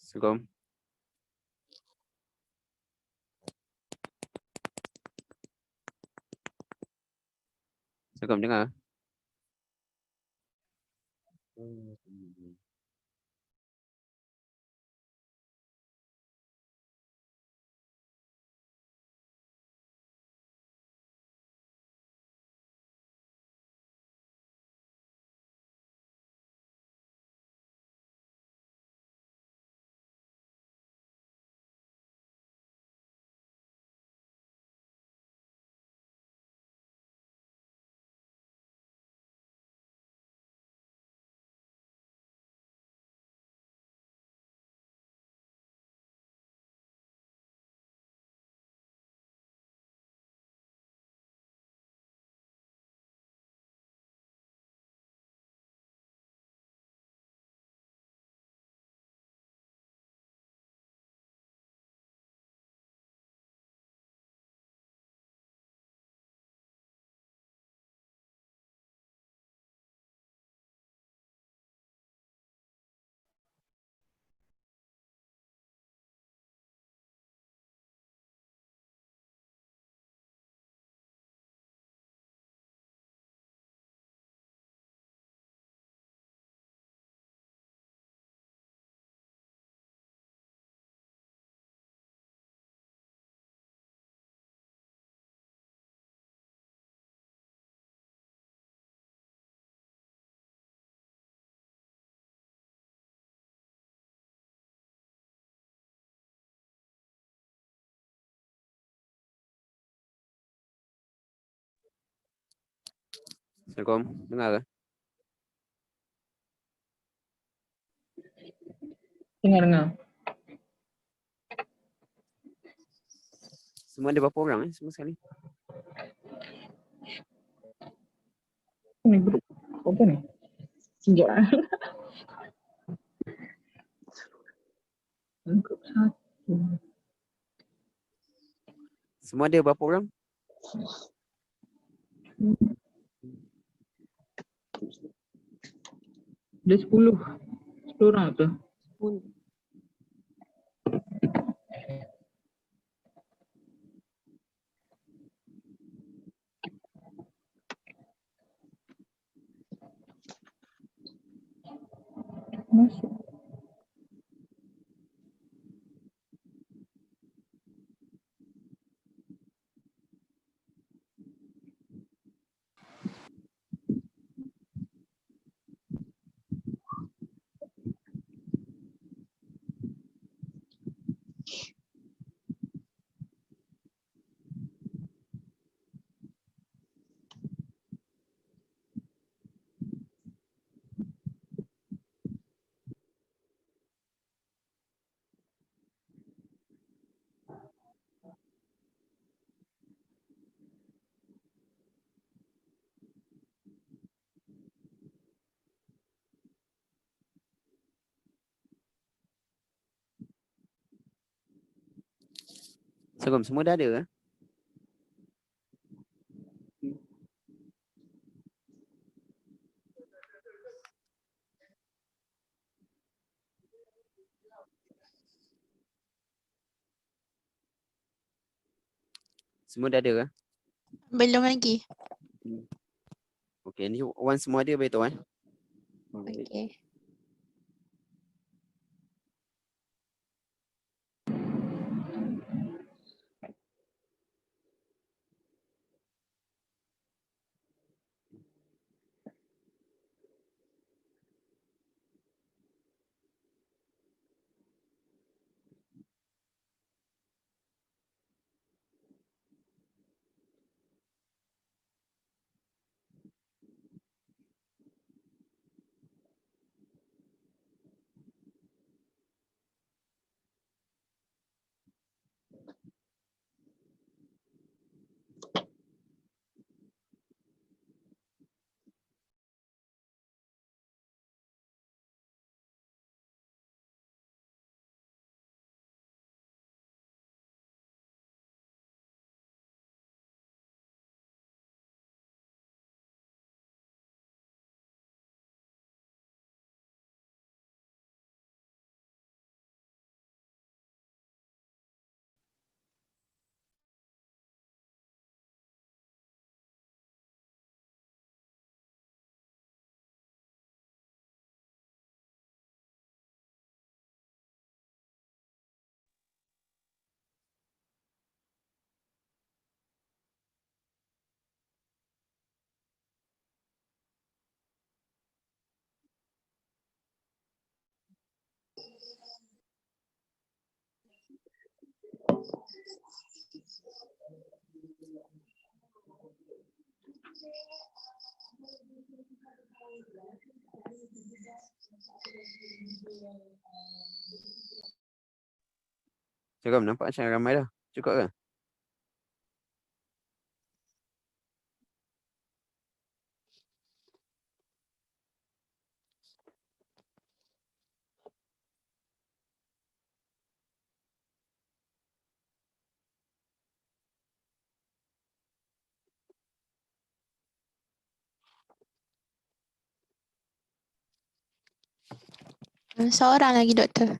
Assalamualaikum. Assalamualaikum, dengar? Assalamualaikum, dengar ke? Dengar. Semua ada berapa orang semua sekali? Ni grup apa ni? Sekejap. Grup 1. Semua ada berapa orang? Ada 10. 10 orang tu. 10. Masuk. Assalamualaikum, semua dah ada ke? Semua dah ada ke? Belum lagi. Okey, ni once semua ada beritahu Okey. Cakap nampak macam ramai dah. Cukup ke? Seorang lagi doktor.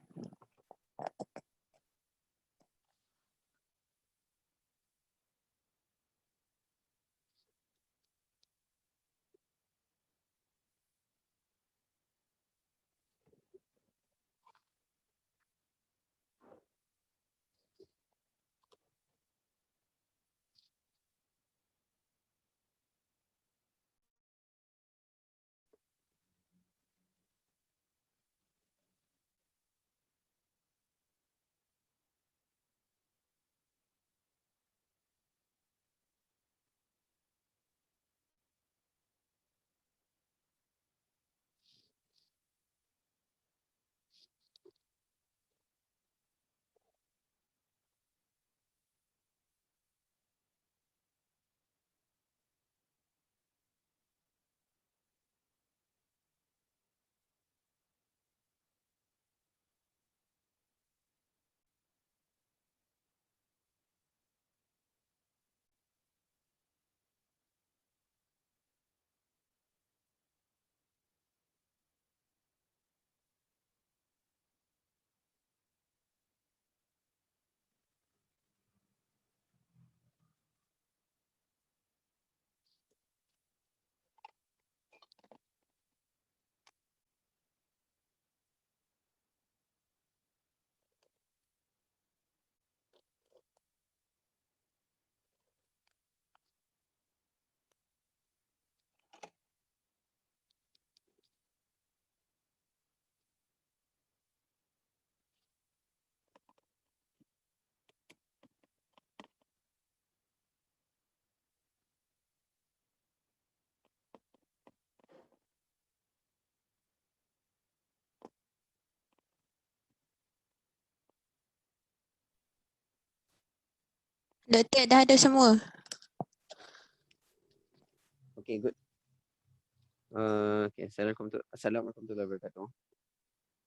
Doktor dah ada semua. Okay, good. Okay, Assalamualaikum warahmatullahi wabarakatuh.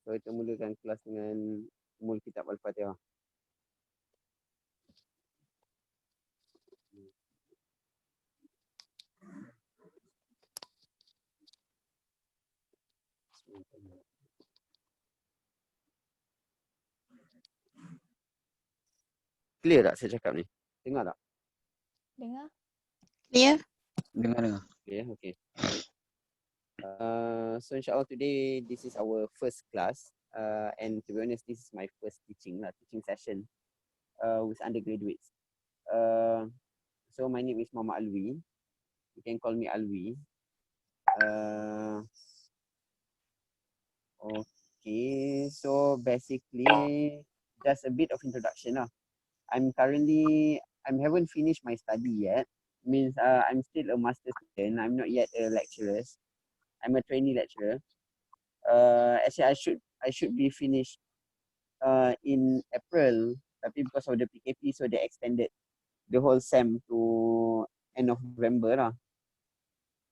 So, kita mulakan kelas dengan umul kitab Al-Fatihah. Clear tak saya cakap ni? Dengar tak? Dengar? Clear? Dengar. Clear, okay. So insyaAllah today, this is our first class. And to be honest, this is my first teaching session with undergraduates. So my name is Mama Alwi. You can call me Alwi. Okay, so basically, just a bit of introduction lah. I haven't finished my study yet. Means I'm still a master student. I'm not yet a lecturer. I'm a trainee lecturer. Actually, I should be finished in April, tapi because of the PKP, so they extended the whole SEM to end of November lah.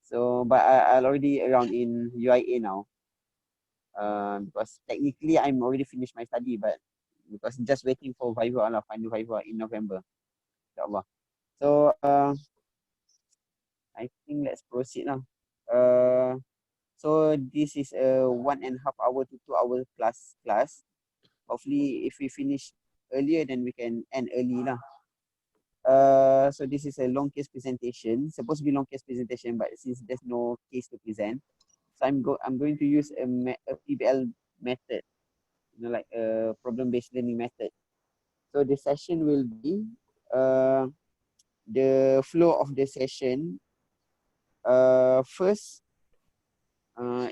So, but I'll already around in UIA now. Because technically I'm already finished my study, but because just waiting for Viva lah, final Viva in November. InsyaAllah. So, I think let's proceed now. So this is a 1.5 hour to 2 hour class. Hopefully, if we finish earlier, then we can end early lah. So this is a long case presentation. Supposed to be long case presentation, but since there's no case to present, so I'm going to use a PBL method, like a problem-based learning method. So the session will be the flow of the session. First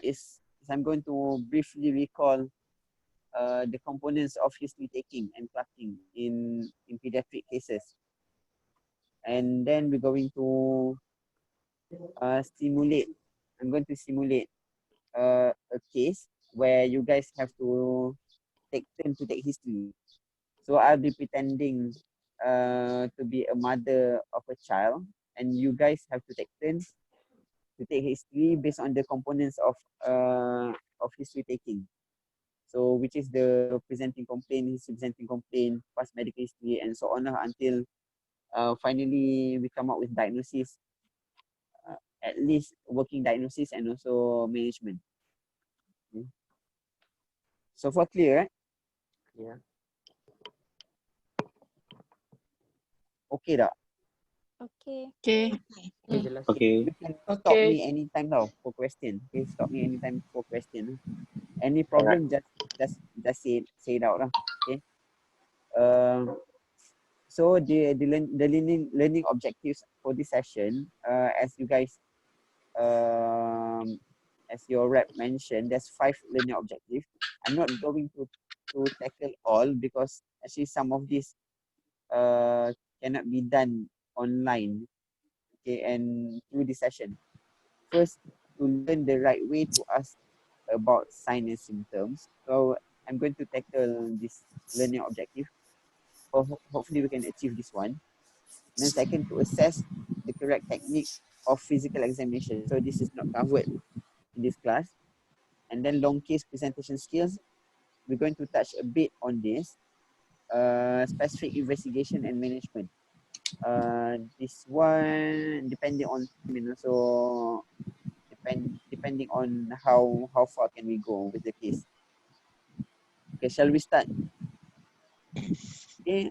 is I'm going to briefly recall the components of history taking and clerking in pediatric cases. And then we're going to simulate. I'm going to simulate a case where you guys have to take turn to take history. So I'll be pretending to be a mother of a child, and you guys have to take turns to take history based on the components of history taking. So which is the presenting complaint, history presenting complaint, past medical history, and so on until finally we come up with diagnosis, at least working diagnosis and also management. Okay. So far clear, right? Yeah. Okay tak? Okay. Okay. Okay, jelas. You can stop Okay. me anytime tau for question. Okay, stop me anytime for question. Any Alright. problem, just say it out lah. Okay. Uh, so the learning objectives for this session, as you guys, as your rep mentioned, there's 5 learning objectives. I'm not going to tackle all because actually some of these cannot be done online. Okay, and through this session. First, to learn the right way to ask about signs and symptoms. So I'm going to tackle this learning objective. Hopefully we can achieve this one. And then second, to assess the correct technique of physical examination. So this is not covered in this class. And then long case presentation skills. We're going to touch a bit on this. Specific investigation and management. This one depending on time and also depending on how far can we go with the case. Okay, shall we start? Okay,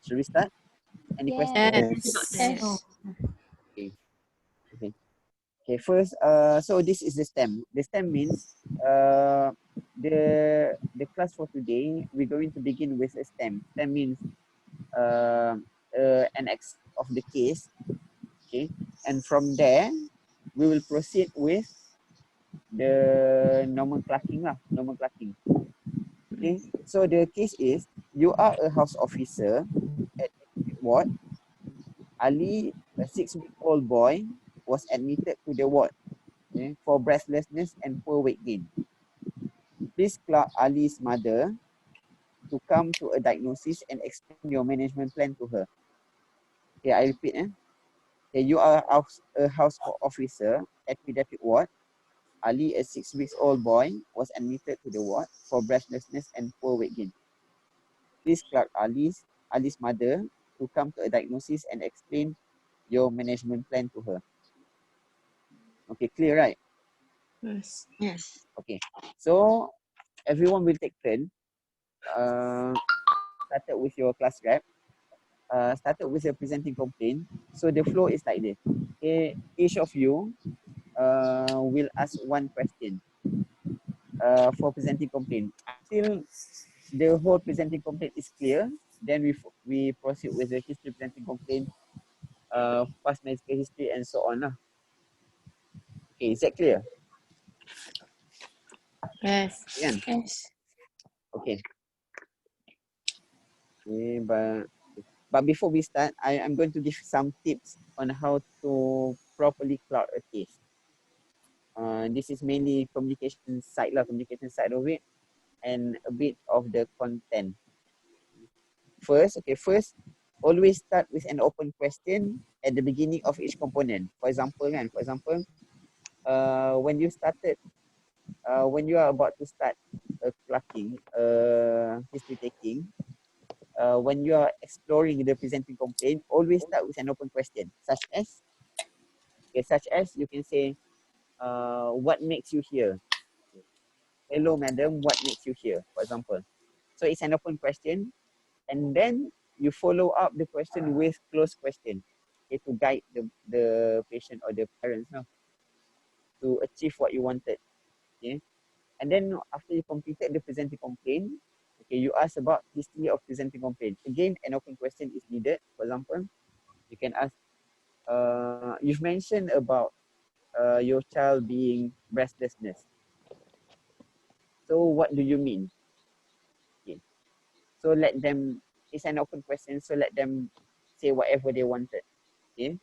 shall we start? Any questions? Yes. Yes. Okay. Okay. Okay. First, so this is the STEM. The STEM means the class for today. We're going to begin with a STEM. STEM means an X of the case. Okay, and from there we will proceed with the normal clacking lah. Normal clacking. Okay, so the case is you are a house officer at ward. Ali, a 6-week-old boy, was admitted to the ward, okay, for breathlessness and poor weight gain. Please clerk Ali's mother to come to a diagnosis and explain your management plan to her. Okay, I repeat. Okay, you are a house officer at pediatric ward. Ali, a 6-week-old boy, was admitted to the ward for breathlessness and poor weight gain. Please clerk Ali's mother to come to a diagnosis and explain your management plan to her. Okay, clear, right? Yes. Okay, so everyone will take turn. Started with your class rep. Started with your presenting complaint. So the flow is like this. Okay, each of you will ask one question for presenting complaint. Until the whole presenting complaint is clear, then we proceed with the history presenting complaint, past medical history, and so on. Okay, is that clear? Yes. Ian? Yes. Okay. Okay, but before we start, I'm going to give some tips on how to properly cloud a case. This is mainly communication side of it, and a bit of the content. First, always start with an open question at the beginning of each component. For example, when you started, when you are about to start clerking, history taking, when you are exploring the presenting complaint, always start with an open question, such as you can say, what makes you here? Hello, madam, what makes you here? For example. So it's an open question, and then you follow up the question with closed question, okay, to guide the patient or the parents to achieve what you wanted. Okay. And then after you completed the presenting complaint, okay, you ask about history of presenting complaint. Again, an open question is needed. For example, you can ask, you've mentioned about your child being breathlessness. So what do you mean? Okay. So let them, it's an open question, so let them say whatever they wanted. Okay.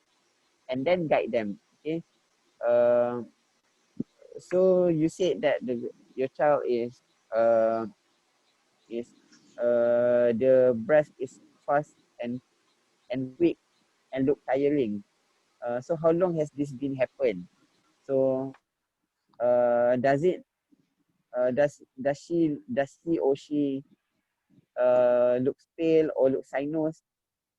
And then guide them. Okay. Uh, so you said that your child uh, is the breast is fast and quick and look tiring. So how long has this been happen? So does it does he or she looks pale or looks sinus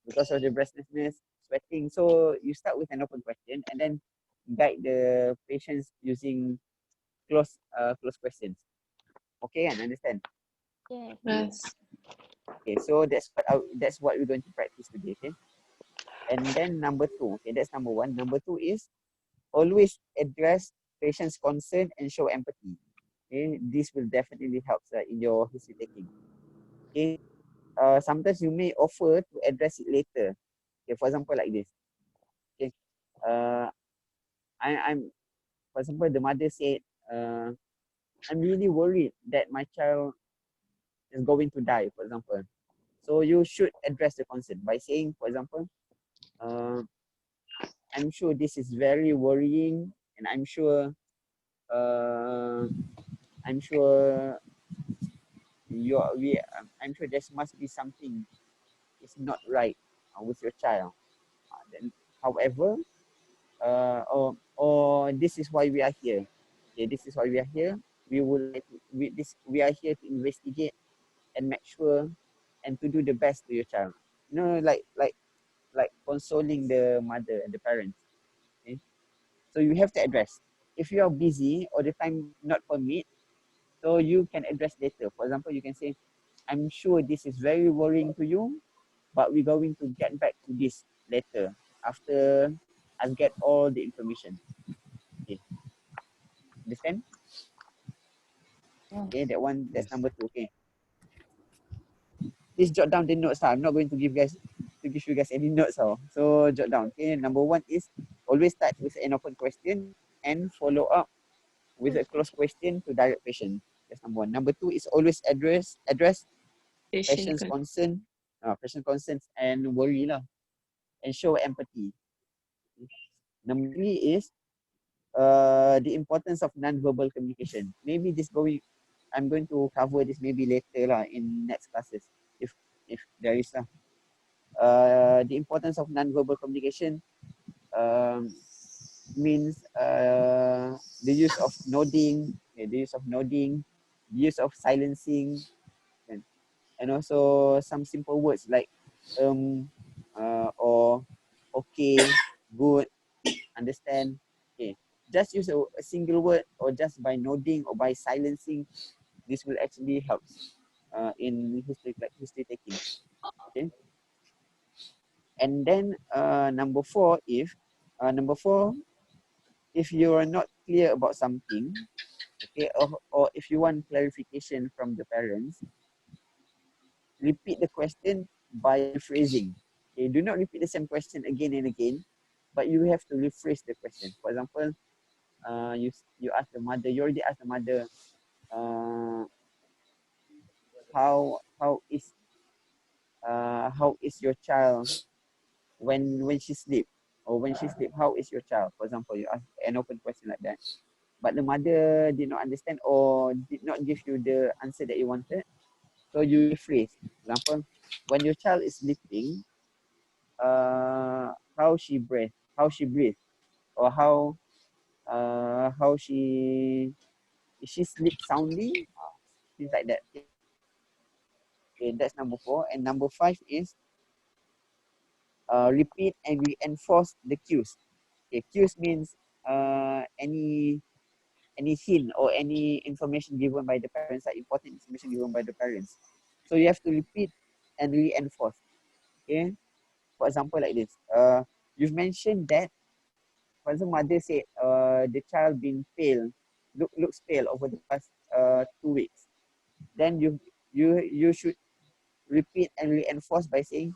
because of the breathlessness, sweating? So you start with an open question and then guide the patients using close questions. Okay, and understand. Yes. Yes. Okay, so that's what we're going to practice today. Okay, and then number two. Okay, that's number one. Number two is always address patient's concern and show empathy. Okay, this will definitely help in your history taking. Okay, sometimes you may offer to address it later. Okay, for example, like this. Okay, uh, I'm for example, the mother said, I'm really worried that my child is going to die, for example. So you should address the concern by saying, for example, uh, I'm sure this is very worrying, and uh, I'm sure I'm sure there must be something is not right with your child. Then, however, or this is why we are here. Okay, this is why we are here. We would like to, we are here to investigate and make sure and to do the best to your child. You know, like consoling the mother and the parents. Okay? So you have to address. If you are busy or the time not permit, so you can address later. For example, you can say, I'm sure this is very worrying to you, but we're going to get back to this later after I get all the information. Okay, understand? Okay, that one, that's Yes. number two. Okay, please jot down the notes. I'm not going to give you guys any notes. So jot down. Okay, number one is always start with an open question and follow up with a close question to direct patient. That's number one. Number two is always address Patient patient's con- concern, patient concerns and worry lah, and show empathy. Number three is the importance of non-verbal communication. Maybe I'm going to cover this maybe later lah in next classes if there is lah. The importance of non-verbal communication um, means the use of nodding, the use of silencing, and also some simple words like or okay, good, understand. Okay, just use a single word or just by nodding or by silencing. This will actually help in history taking. Okay, and then number four, if you are not clear about something, okay, or if you want clarification from the parents, repeat the question by rephrasing. Okay, do not repeat the same question again and again, but you have to rephrase the question. For example, you ask the mother, you already asked the mother, uh, how is your child when she sleep, or when she sleep, how is your child? For example, you ask an open question like that, but the mother did not understand or did not give you the answer that you wanted. So you rephrase. For example, when your child is sleeping, how she breathe, or how she sleep soundly, things like that. Okay, that's number four. And number five is repeat and reinforce the cues. Okay, cues means any hint or any information given by the parents, like important information given by the parents. So you have to repeat and reinforce. Okay, for example, like this. You've mentioned that, for example, mother said the child been pale, looks pale over the past 2 weeks. Then you should repeat and reinforce by saying,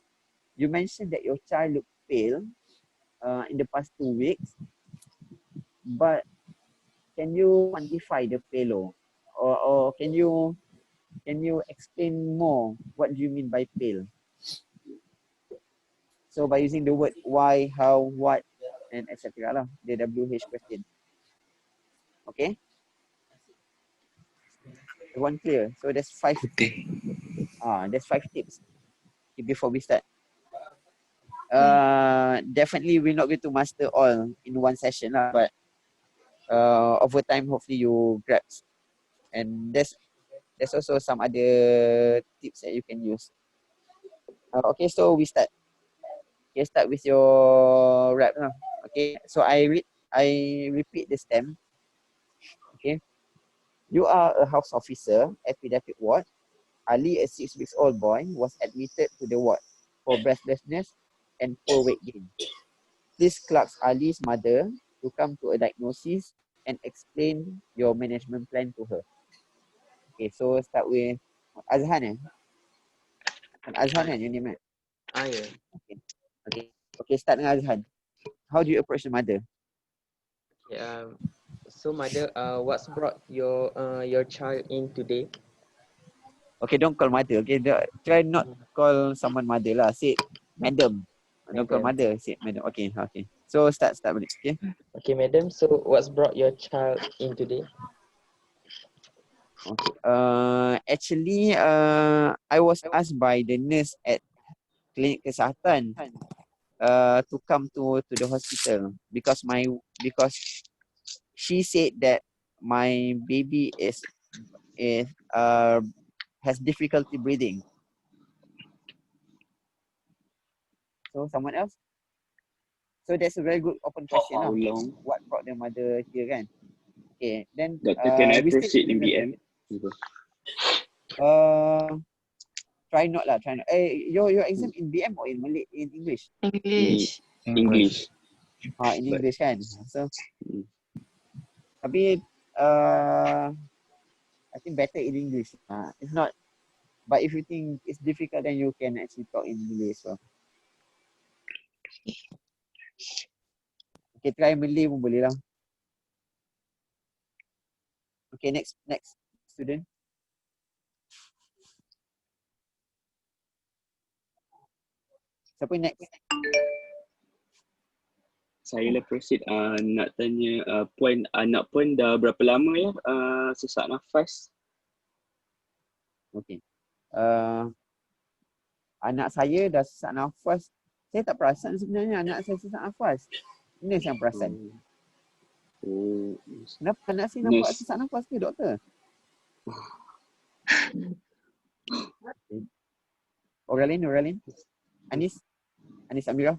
you mentioned that your child looked pale in the past 2 weeks, but can you quantify the pale, or can you explain more what do you mean by pale? So by using the word why, how, what, and etc. lah. The WH question. Okay? Everyone clear? So there's 5 tips before we start. Definitely we're not going to master all in one session lah, but over time hopefully you grasp. And there's also some other tips that you can use. Okay, so we start. Okay, start with your rap lah. Okay, so I repeat the stem. Okay, you are a house officer at pediatric ward. Ali, a 6 weeks old boy, was admitted to the ward for breathlessness and poor weight gain. Please clerk Ali's mother to come to a diagnosis and explain your management plan to her. Okay, so start with Azhan. Azhan kan your name kan? Yeah. Okay, start dengan Azhan. How do you approach the mother? Okay, so mother, what's brought your child in today? Okay, don't call mother. Okay, try not call someone mother lah. Say madam. Don't call mother. Say madam. Okay. So start balik. Okay. Okay, madam. So what's brought your child in today? Okay. Actually, I was asked by the nurse at klinik kesihatan to come to the hospital because she said that my baby has difficulty breathing. So someone else? So that's a very good open question. How long? What brought the mother here kan? Okay, then Doctor, can I proceed in BM? Try not. Your exam in BM or in Malay, in English? English. English. In English kan. So tapi I think better in English. If not, but if you think it's difficult, then you can actually talk in Malay as well. Okay, try Malay pun boleh lah. Okay, next student. Siapa next? Saya lah proceed. Nak tanya Puan, anak Puan dah berapa lama ya sesak nafas? Okay. Anak saya dah sesak nafas. Saya tak perasan sebenarnya anak saya sesak nafas. Nurse yang perasan. Kenapa anak saya nampak sesak nafas ke, doktor? Orang lain? Anis Amira?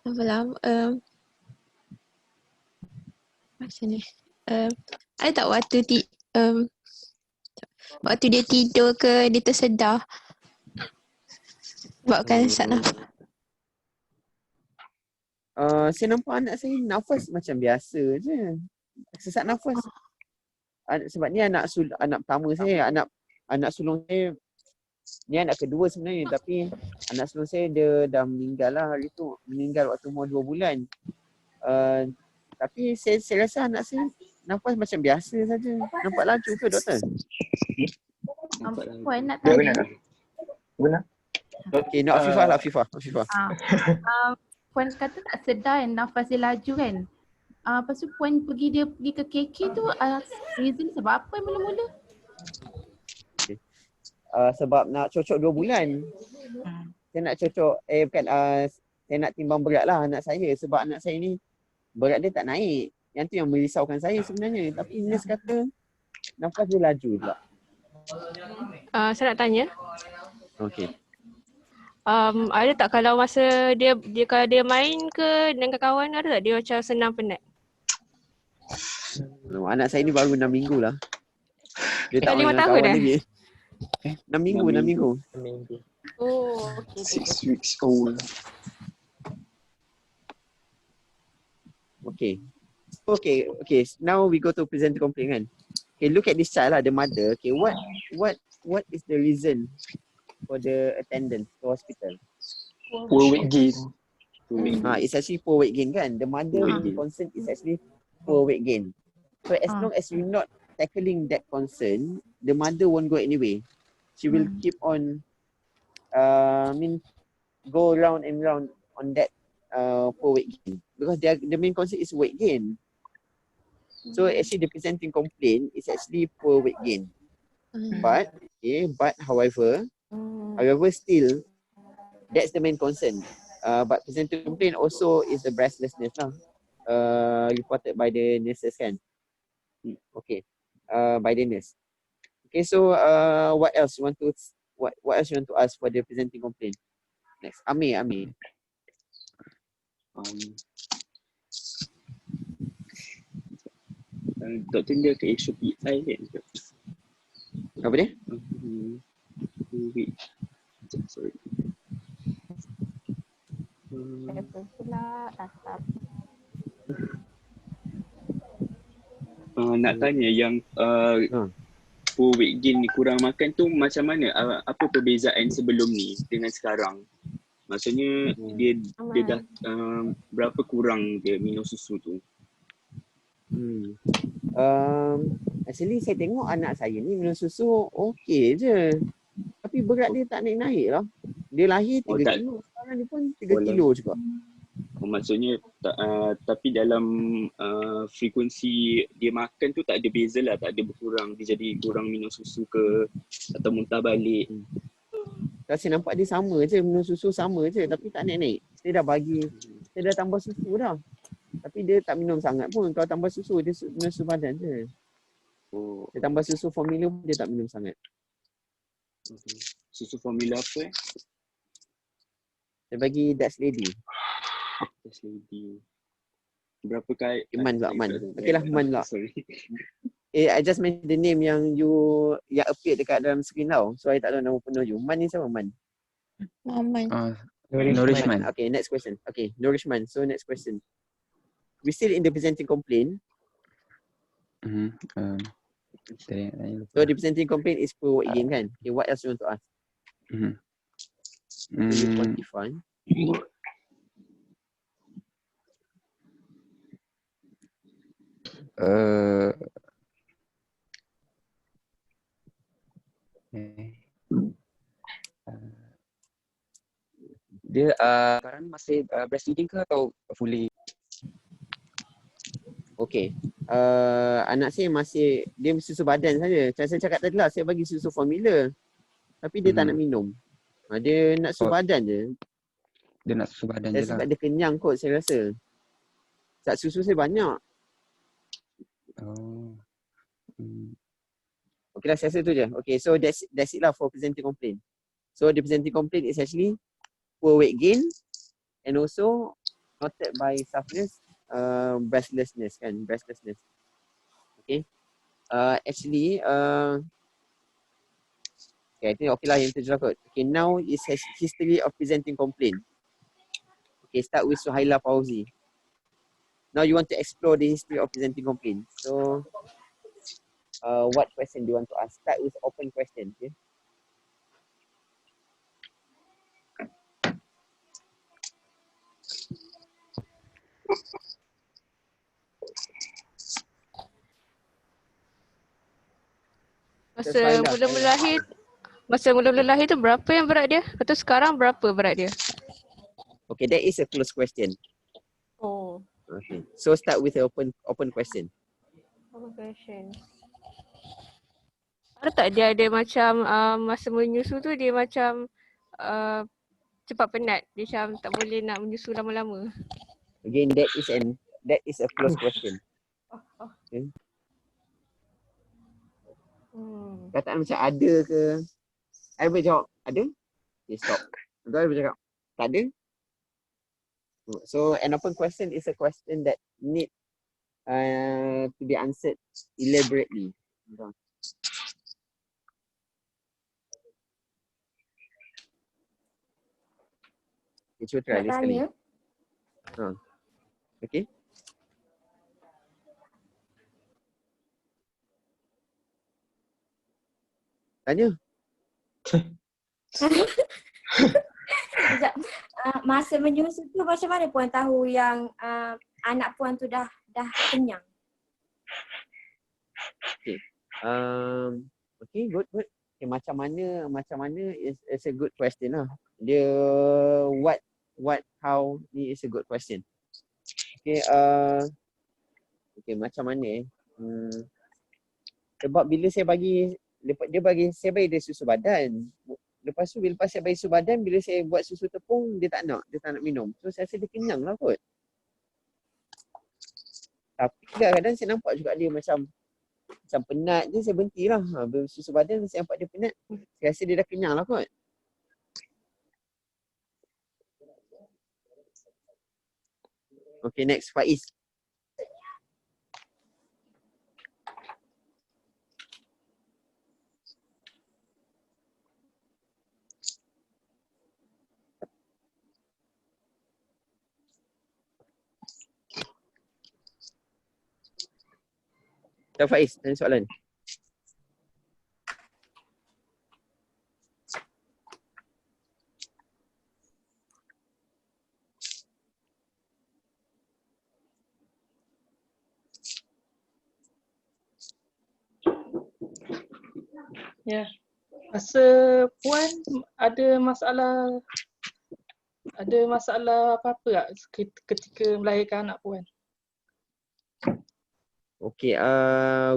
Apa lama? Macam ni. I tak waktu dia tidur ke dia tersedar. Sebabkan sesak nafas. Saya nampak anak saya nafas macam biasa je. Sesak nafas. Sebab ni anak pertama saya, anak sulung saya. Ni anak kedua sebenarnya, tapi anak sulung saya dia dah meninggal lah hari tu. Meninggal waktu umur 2 bulan. Tapi saya rasa anak saya nafas macam biasa saja. Nampak laju ke, doktor? Puan nak tanya. Benar. Okay, no, Afifah. Puan kata tak sedar yang nafas dia laju kan. Lepas tu Puan pergi ke KK tu, reason sebab apa mula-mula? Sebab nak cocok 2 bulan. Saya nak cocok, saya nak timbang berat lah anak saya. Sebab anak saya ni berat dia tak naik. Yang tu yang merisaukan saya sebenarnya. Tapi nurse kata nafas dia laju pula. Saya nak tanya. Okay. Ada tak kalau masa dia kalau dia main ke dengan kawan, ada tak dia macam senang penat? Anak saya ni baru 6 minggu lah. Dia tak 5 main dengan tahun kawan dah? lagi. 6 minggu. Oh, okay. 6 weeks old. Okay. Now we go to present complaint kan. Okay, look at this child lah, the mother. Okay, what is the reason for the attendance to hospital? Poor weight gain. It's actually poor weight gain kan. The mother concern is actually poor weight gain. So as long as you're not tackling that concern, the mother won't go anyway. she will keep on go round and round on that poor weight gain, because the main concept is weight gain. So actually the presenting complaint is actually poor weight gain. But however still that's the main concern. But presenting complaint also is the breathlessness lah. Reported by the nurses kan. Okay. By the nurse. Okay, so what else you want to ask for the presenting complaint? Next, Ami. Doktor dia ke HOPI kan? Apa dia? Wait. Sorry. Nak tanya yang poor weight gain ni, kurang makan tu macam mana? Apa perbezaan sebelum ni dengan sekarang? Maksudnya dia dah berapa kurang dia minum susu tu? Actually saya tengok anak saya ni minum susu okey je. Tapi berat dia tak naik-naik lah. Dia lahir 3 kilo. Sekarang dia pun 3 kilo juga. Maksudnya tapi dalam frekuensi dia makan tu tak ada beza lah, tak ada berkurang. Dia jadi kurang minum susu ke atau muntah balik. Saya nampak dia sama je, minum susu sama je tapi tak naik-naik. Saya dah tambah susu dah. Tapi dia tak minum sangat pun. Kalau tambah susu, dia minum susu badan je. Dia tambah susu formula pun dia tak minum sangat. Susu formula apa Saya bagi Dutch Lady. Dutch Lady. Berapa kali? Man. Okey lah, Man lah. Sorry. I just mention the name yang appear dekat dalam screen tau. So I tak tahu nama penuh you. Man ni siapa Man? Muhammad. Nourishment. Okay, next question. Okay, Nourishment. So next question. We still in the presenting complaint. So the presenting complaint is poor weight gain kan? Okay, what else you want to ask? Do you quantify? Dia sekarang masih breastfeeding ke atau fully? Okay. Anak saya dia susu badan saja. Macam saya cakap tadi lah, saya bagi susu formula. Tapi dia tak nak minum. Dia nak susu badan je. Dia nak susu badan je lah. Sebab dia kenyang kot saya rasa. Sebab susu saya banyak. Okay lah, saya rasa tu je. Okay, so that's it lah for presenting complaint. So the presenting complaint is actually poor weight gain and also noted by staff nurse breathlessness kan, breathlessness. Okay. Actually okay, I think okay lah yang tu je lah kot. Okay, now is history of presenting complaint. Okay, start with Suhaila Fauzi. Now you want to explore the history of presenting complaint. So what question do you want to ask? Start with open question, okay? Masa mula-mula lahir tu berapa yang berat dia? Atau sekarang berapa berat dia? Okay, that is a closed question. Oh. Okay. So start with the open question. Open question. Ada tak dia ada macam masa menyusu tu dia macam cepat penat. Dia macam tak boleh nak menyusu lama-lama. Again, that is a closed question. Okay. Kataan macam ada ke? I boleh jawab ada? Okay, stop. Kau boleh cakap tak ada? So an open question is a question that need to be answered elaborately. Okay, cuba try lagi sekali. Okay. Tanya. Sekejap. Masa menyusu tu macam mana puan tahu yang anak puan tu dah kenyang? Okay. Okay, good. Okay, macam mana is a good question lah. Dia what, how ni is a good question. Okay, okay macam mana sebab bila saya bagi saya bagi dia susu badan. Lepas tu bila saya bagi susu badan, bila saya buat susu tepung dia tak nak minum. So saya rasa dia kenyang lah kot. Tapi kadang-kadang saya nampak juga dia macam penat je, saya berhenti lah. Susu badan saya nampak dia penat, saya rasa dia dah kenyang lah kot. Okay, next, Faiz. Tak Faiz, tanya soalan. Ya. Rasa Puan ada masalah apa-apa tak ketika melahirkan anak Puan? Okay,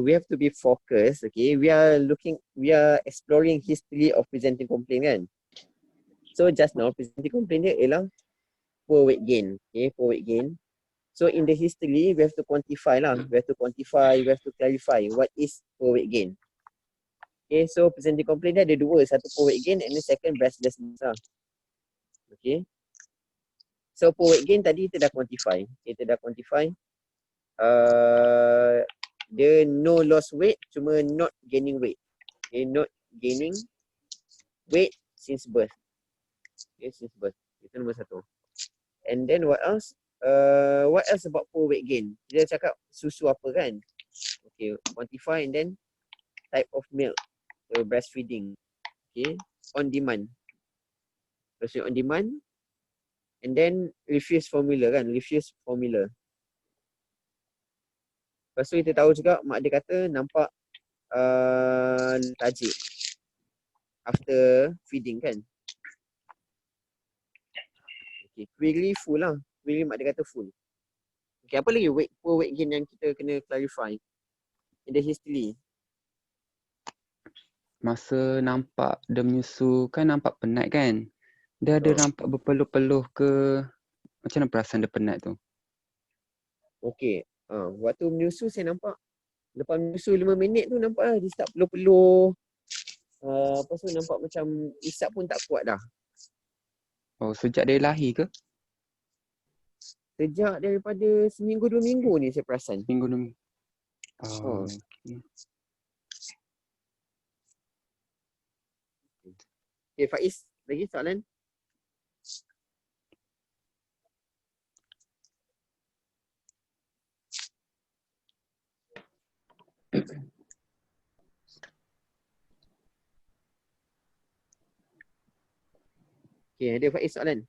we have to be focused. Okay, we are exploring history of presenting complaint kan. So just now presenting complaint dia ialah poor weight gain. Okay, poor weight gain. So in the history we have to quantify lah. We have to clarify what is poor weight gain. Okay, so presenting complaint dia ada dua, satu poor weight gain and the second breastlessness lah. Okay. So poor weight gain tadi kita dah quantify. Kita dah quantify. Dia no loss weight, cuma not gaining weight. Okay, not gaining weight since birth. Okay, since birth. Itu nombor satu. And then what else? What else about poor weight gain? Dia cakap susu apa kan? Okay, quantify and then type of milk. So breastfeeding. Okay, on demand. So on demand. And then refuse formula kan? Refuse formula. Lepas tu kita tahu juga mak dia kata nampak tajik after feeding kan. Okay, query full lah. Query mak dia kata full. Okay, apa lagi poor weight gain yang kita kena clarify in the history? Masa nampak dia menyusu kan nampak penat kan. Dia ada nampak berpeluh-peluh ke, macam mana perasaan dia penat tu? Okay, waktu menyusu saya nampak lepas menyusu 5 minit tu nampak lah dia start peluh-peluh. Lepas tu nampak macam isap pun tak kuat dah. Oh, sejak dia lahir ke? Sejak daripada seminggu 2 minggu ni saya perasan. Minggu 2 minggu. Oh, okay. Okay, Faiz, lagi soalan? Okay, ada Faiz soalan?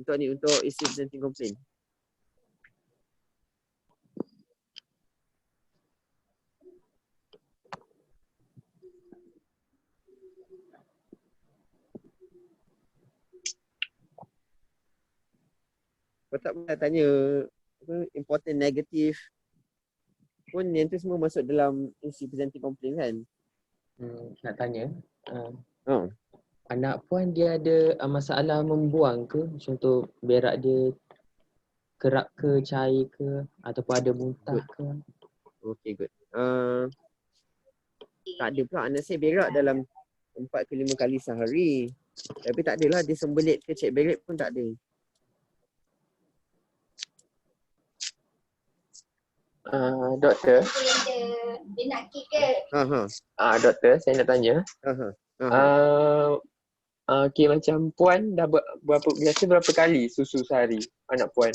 Untuk isi presenting complaint. Kau tak pernah tanya important negatif pun yang tu semua masuk dalam isi presenting complaint kan? Nak tanya, anak Puan dia ada masalah membuang ke? Contoh berak dia kerap ke, cair ke, ataupun ada muntah ke? Okay, good. Tak ada pula anak saya berak dalam 4 ke 5 kali sehari. Tapi tak adalah dia sembelit ke cek berak pun tak ada. Doktor. Dia nak kek ke? Doktor, saya nak tanya. Okay, macam Puan dah biasa berapa kali susu sehari anak Puan?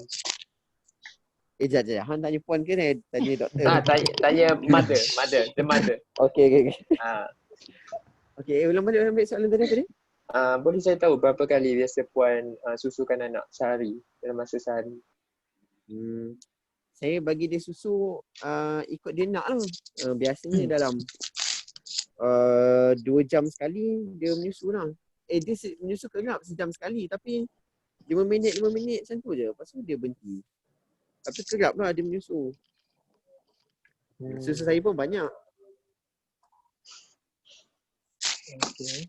Sekejap. Han tanya Puan ke tanya doktor? Tanya mother, the mother. Okay. Okay, ulang balik soalan tadi. Boleh saya tahu berapa kali biasa Puan susukan anak sehari, dalam masa sehari? Saya bagi dia susu ikut dia nak lah. Biasanya dalam 2 jam sekali dia menyusu lah. Dia menyusu kenap sejam sekali tapi 5 minit macam tu je. Lepas tu dia berhenti. Tapi kerap lah dia menyusu. Susu saya pun banyak. Okay.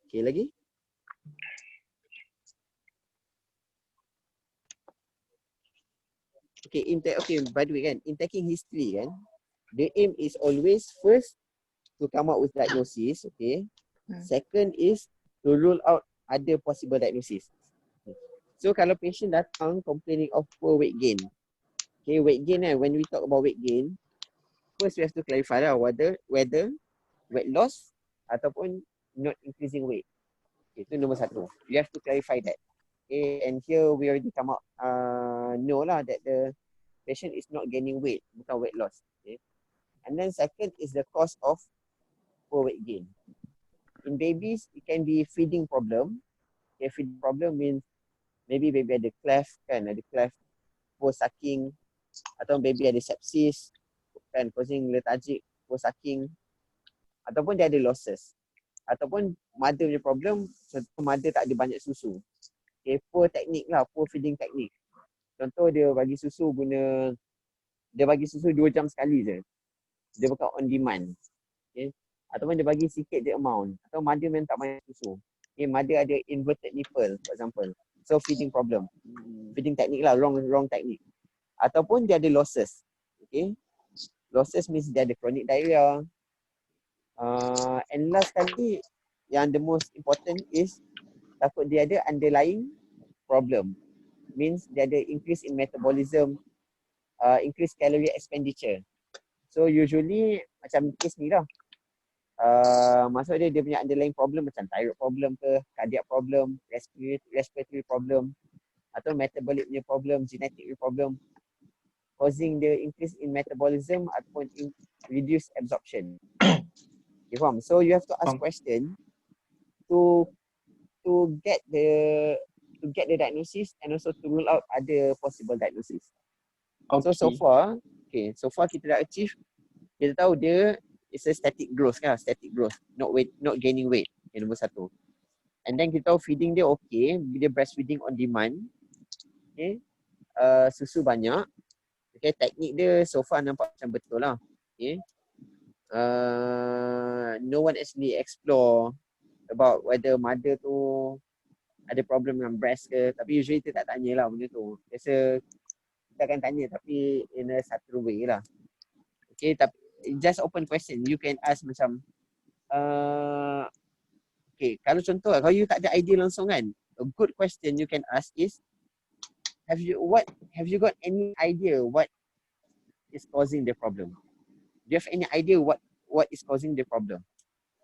Okay, lagi? Okay, by the way kan, in taking history kan, the aim is always first to come up with diagnosis, okay. Second is to rule out other possible diagnosis. So kalau patient datang complaining of poor weight gain, okay, weight gain kan, when we talk about weight gain, first we have to clarify lah whether weight loss ataupun not increasing weight. Okay, itu nombor satu. You have to clarify that. Okay, and here we already come out know lah that the patient is not gaining weight, bukan weight loss. Okay. And then second is the cause of poor weight gain. In babies, it can be feeding problem. Okay, feeding problem means maybe baby ada cleft kan, ada cleft post sucking, atau baby ada sepsis kan, causing lethargic post sucking, ataupun dia ada losses, ataupun mother punya problem, contoh mother tak ada banyak susu. Okay, poor technique lah, poor feeding technique. Contoh dia bagi susu 2 jam sekali je. Dia bukan on demand. Okay. Ataupun dia bagi sikit je amount. Atau mother memang tak banyak susu. Okay, mother ada inverted nipple for example. So feeding problem. Feeding technique lah, wrong technique. Ataupun dia ada losses. Okay. Losses means dia ada chronic diarrhea. And last kali, yang the most important is takut dia ada underlying problem. Means dia ada increase in metabolism, increase calorie expenditure. So usually macam case ni lah. Maksud dia punya underlying problem macam thyroid problem ke, cardiac problem, respiratory problem, atau metabolic punya problem, genetic problem, causing the increase in metabolism ataupun reduce absorption. You faham? So you have to ask question to get the diagnosis and also to rule out other possible diagnosis. Okay. So far kita dah achieve, kita tahu dia is a static growth kan, static growth, not gaining weight, yang nombor satu. And then kita tahu feeding dia okay, dia breastfeeding on demand, okay, susu banyak, okay, teknik dia so far nampak macam betul lah, okay. No one actually explore about whether mother tu ada problem dengan breast ke, tapi usually kita tak tanya lah benda tu. Biasa kita akan tanya tapi in a subtle way lah. Okay, tapi just open question. You can ask macam okay, kalau contoh kalau you tak ada idea langsung kan, a good question you can ask is have you got any idea what is causing the problem? Do you have any idea what is causing the problem?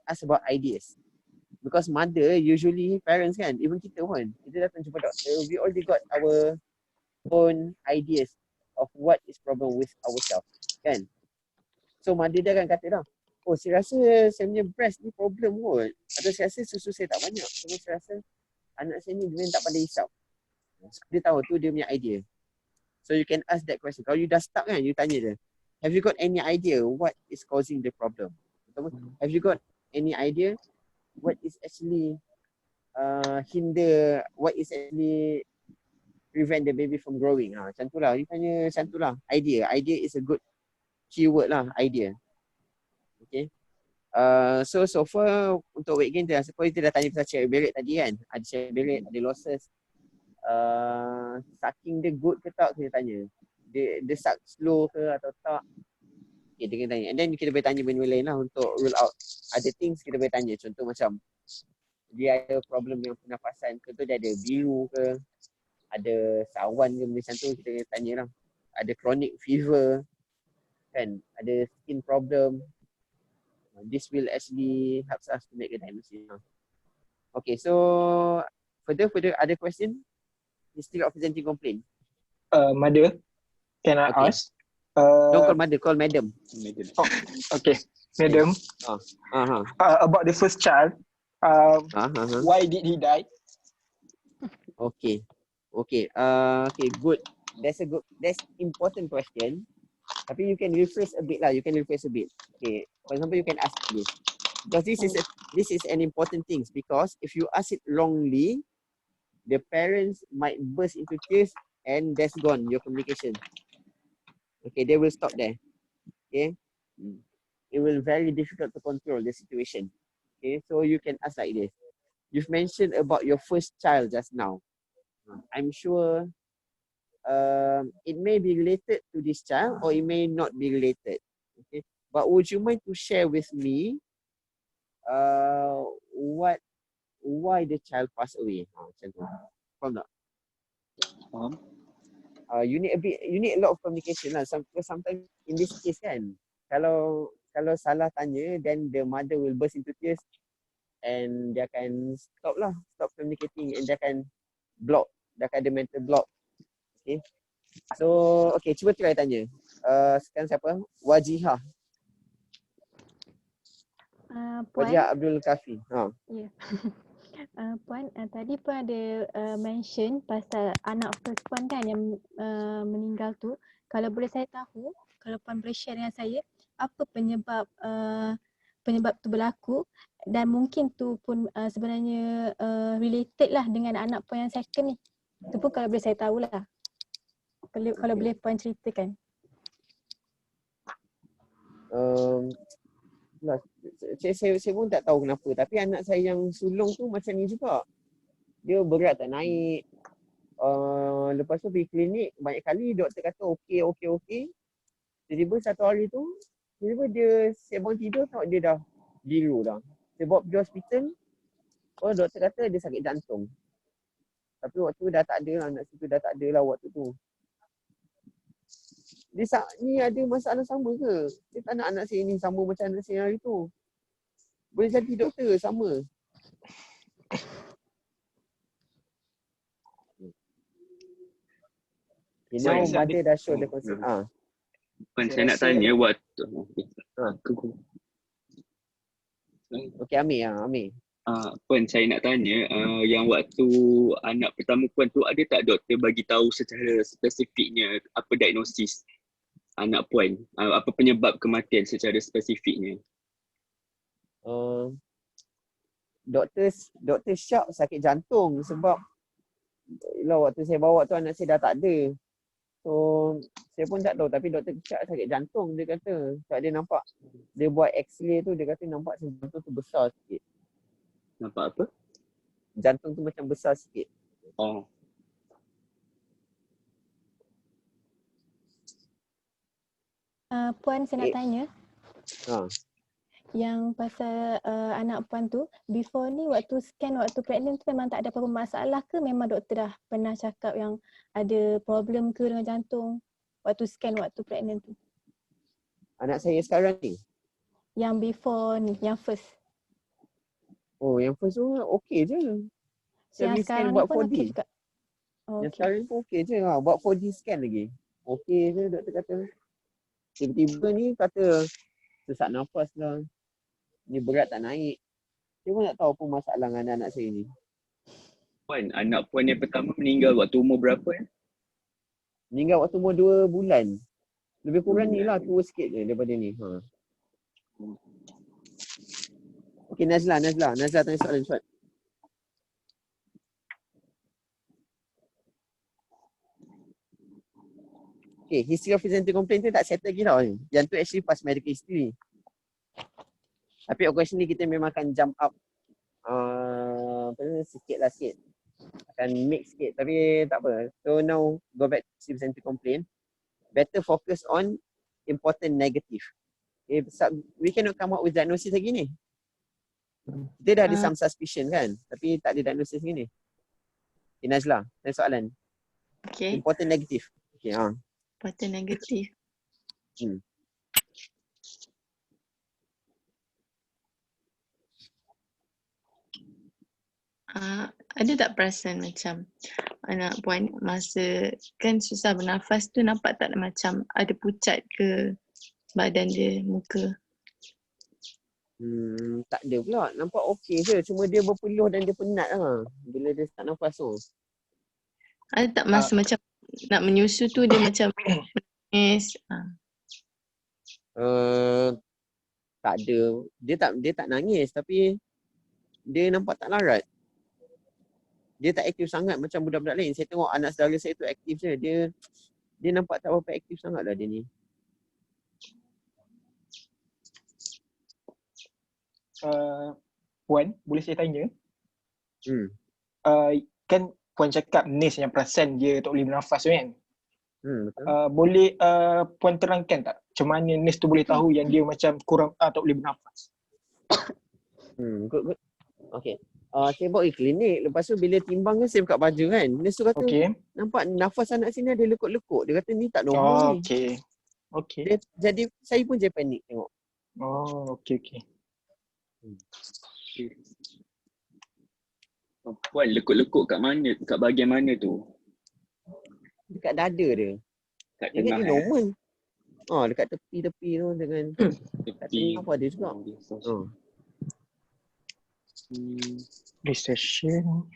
Ask about ideas. Because mother, usually parents kan, even kita pun, kita datang jumpa doktor, we already got our own ideas of what is problem with ourselves, kan? So mother dia akan kata dah, oh saya rasa saya punya breast ni problem kot, atau saya rasa susu saya tak banyak, so saya rasa anak saya ni dia tak pandai hisap. So, dia tahu tu dia punya idea. So you can ask that question. Kalau you dah stuck kan, you tanya dia, have you got any idea what is causing the problem? Have you got any idea what is actually what is actually prevent the baby from growing? Macam tu lah, you tanya macam tu lah. Idea is a good keyword lah, idea. Okay. So far untuk weight gain, kita dah tanya pasal cherry berry tadi kan. Ada cherry berry, ada losses. Sucking dia good ke tak, kita tanya. Dia suck slow ke atau tak. Okay, dia kena tanya. And then kita boleh tanya benda lain lah untuk rule out. Ada things kita boleh tanya. Contoh macam dia ada problem yang pernafasan. Contoh dia ada biru ke, ada sawan ke, macam tu kita kena tanya lah. Ada chronic fever kan, ada skin problem. This will actually helps us to make a diagnosis. Okay, so further other question? History of presenting complaint. Mother, can I ask? Don't call mother, call madam. Oh, okay, madam. About the first child, why did he die? Okay, good. that's important question. Tapi you can rephrase a bit lah. Okay, for example, you can ask this. Because this is an important thing. Because if you ask it wrongly, the parents might burst into tears and that's gone, your communication. Okay, they will stop there. Okay. It will very difficult to control the situation. Okay, so you can ask like this. You've mentioned about your first child just now. I'm sure it may be related to this child or it may not be related. Okay, but would you mind to share with me why the child passed away? Macam tu. Faham tak? Faham. You need a lot of communication lah. Sometimes in this case kan, kalau salah tanya, then the mother will burst into tears and dia akan stop communicating and dia akan block, dia akan ada mental block. Okay. So, okay, cuba try tanya. Sekarang siapa? Wajihah. Puan. Wajihah Abdul Kafi. Ya. Puan, tadi pun ada mention pasal anak first puan kan yang meninggal tu. Kalau boleh saya tahu, kalau puan boleh share dengan saya, apa penyebab tu berlaku dan mungkin tu pun sebenarnya related lah dengan anak puan yang second ni. Tu pun kalau boleh saya tahulah. Kalau boleh puan ceritakan. Saya pun tak tahu kenapa. Tapi anak saya yang sulung tu macam ni juga. Dia berat tak naik. Lepas tu pergi klinik banyak kali doktor kata okey. Tiba-tiba satu hari tu, tiba-tiba dia siap bangun tidur tengok dia dah biru dah. Saya bawa pergi hospital. Doktor kata dia sakit jantung. Tapi waktu tu dah tak ada lah, anak situ dah tak ada lah waktu tu. Dia ni ada masalah sama ke? Dia tak nak anak saya ni sama macam anak saya hari tu. Boleh jadi doktor sama. Okay, now mother dah show the concern. Puan, saya nak tanya waktu. Okay, Amir. Puan, saya nak tanya yang waktu anak pertama puan tu, ada tak doktor bagi tahu secara spesifiknya apa diagnosis anak puan? Apa penyebab kematian secara spesifiknya? Doktor syak sakit jantung sebab waktu saya bawa tu anak saya dah tak ada. So saya pun tak tahu tapi doktor syak sakit jantung dia kata. Sebab dia nampak, dia buat x-ray tu dia kata nampak jantung tu besar sikit. Nampak apa? Jantung tu macam besar sikit. Puan, saya nak tanya. Yang pasal anak puan tu, before ni waktu scan waktu pregnant tu memang tak ada apa-apa masalah ke? Memang doktor dah pernah cakap yang ada problem ke dengan jantung waktu scan waktu pregnant tu? Anak saya sekarang ni? Yang before ni, yang first. Yang first tu okey je. Saya Yang sekarang ni pun okey juga? Yang sekarang pun okey je. Buat 4D scan lagi. Okey je doktor kata. Tiba-tiba ni kata sesak nafas lah. Ni berat tak naik. Saya pun tak tahu apa masalah dengan anak saya ni. Puan, anak puan yang pertama meninggal waktu umur berapa? Meninggal waktu umur 2 bulan. Lebih kurang ni lah, tua sikit je daripada ni. Okay, Nazla tanya soalan cepat. Okay, history of presenting complaint tu tak settle lagi tau. Yang tu actually past medical history. Tapi question ni kita memang akan jump up sikit. Akan mix sikit tapi tak apa. So now go back to presenting complaint. Better focus on important negative. Okay, we cannot come up with diagnosis lagi ni. Kita dah ada some suspicion kan, tapi tak ada diagnosis lagi ni. Okay, Nazla, tanya soalan. Okay. Important negative. Okay, Important negative. Ada tak perasan macam anak puan masa kan susah bernafas tu nampak tak macam ada pucat ke badan dia, muka? Tak ada pula. Nampak okey je. Cuma dia berpeluh dan dia penat lah bila dia start nafas tu. Ada tak masa macam nak menyusu tu dia macam menangis. Tak ada. Dia tak nangis tapi dia nampak tak larat. Dia tak aktif sangat macam budak-budak lain. Saya tengok anak saudara saya tu aktif je. Dia nampak tak berapa aktif sangat lah dia ni. Puan, boleh saya tanya? Hmm. Kan Puan cakap nurse yang perasan dia tak boleh bernafas tu kan? Betul. Boleh Puan terangkan tak macam mana nurse tu boleh tahu yang dia macam kurang tak boleh bernafas? Good. Okay. Saya bawa pergi klinik. Lepas tu bila timbang kan saya buka baju kan. Nurse tu kata, nampak nafas anak sini ada lekuk-lekuk. Dia kata ni tak normal ni. Okay. Jadi saya pun je panik tengok. Okay. Puan, lekuk-lekuk kat mana? Kat bahagian mana tu? Dekat dada dia. Kat Dia tengah kata normal. Dekat tepi-tepi tu dengan kat tengah apa ada juga. Recession.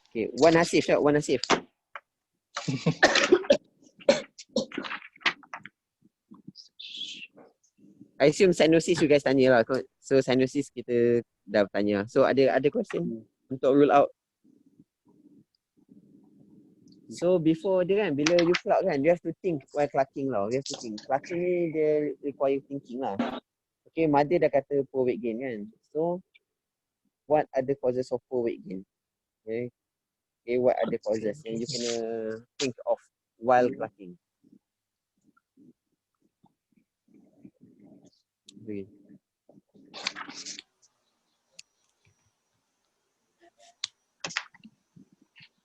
Okay, Wan Hasif tak? Wan Hasif. I assume cyanosis you guys tanya lah. So cyanosis kita dah tanya. So ada question untuk rule out. So before dia kan, bila you cluck kan, you have to think while clucking lah. You have to think. Clucking ni dia require thinking lah. Okay, mother dah kata poor weight gain kan. So what are the causes of poor weight gain? Okay, what are the causes yang you kena think of while clucking? Okay.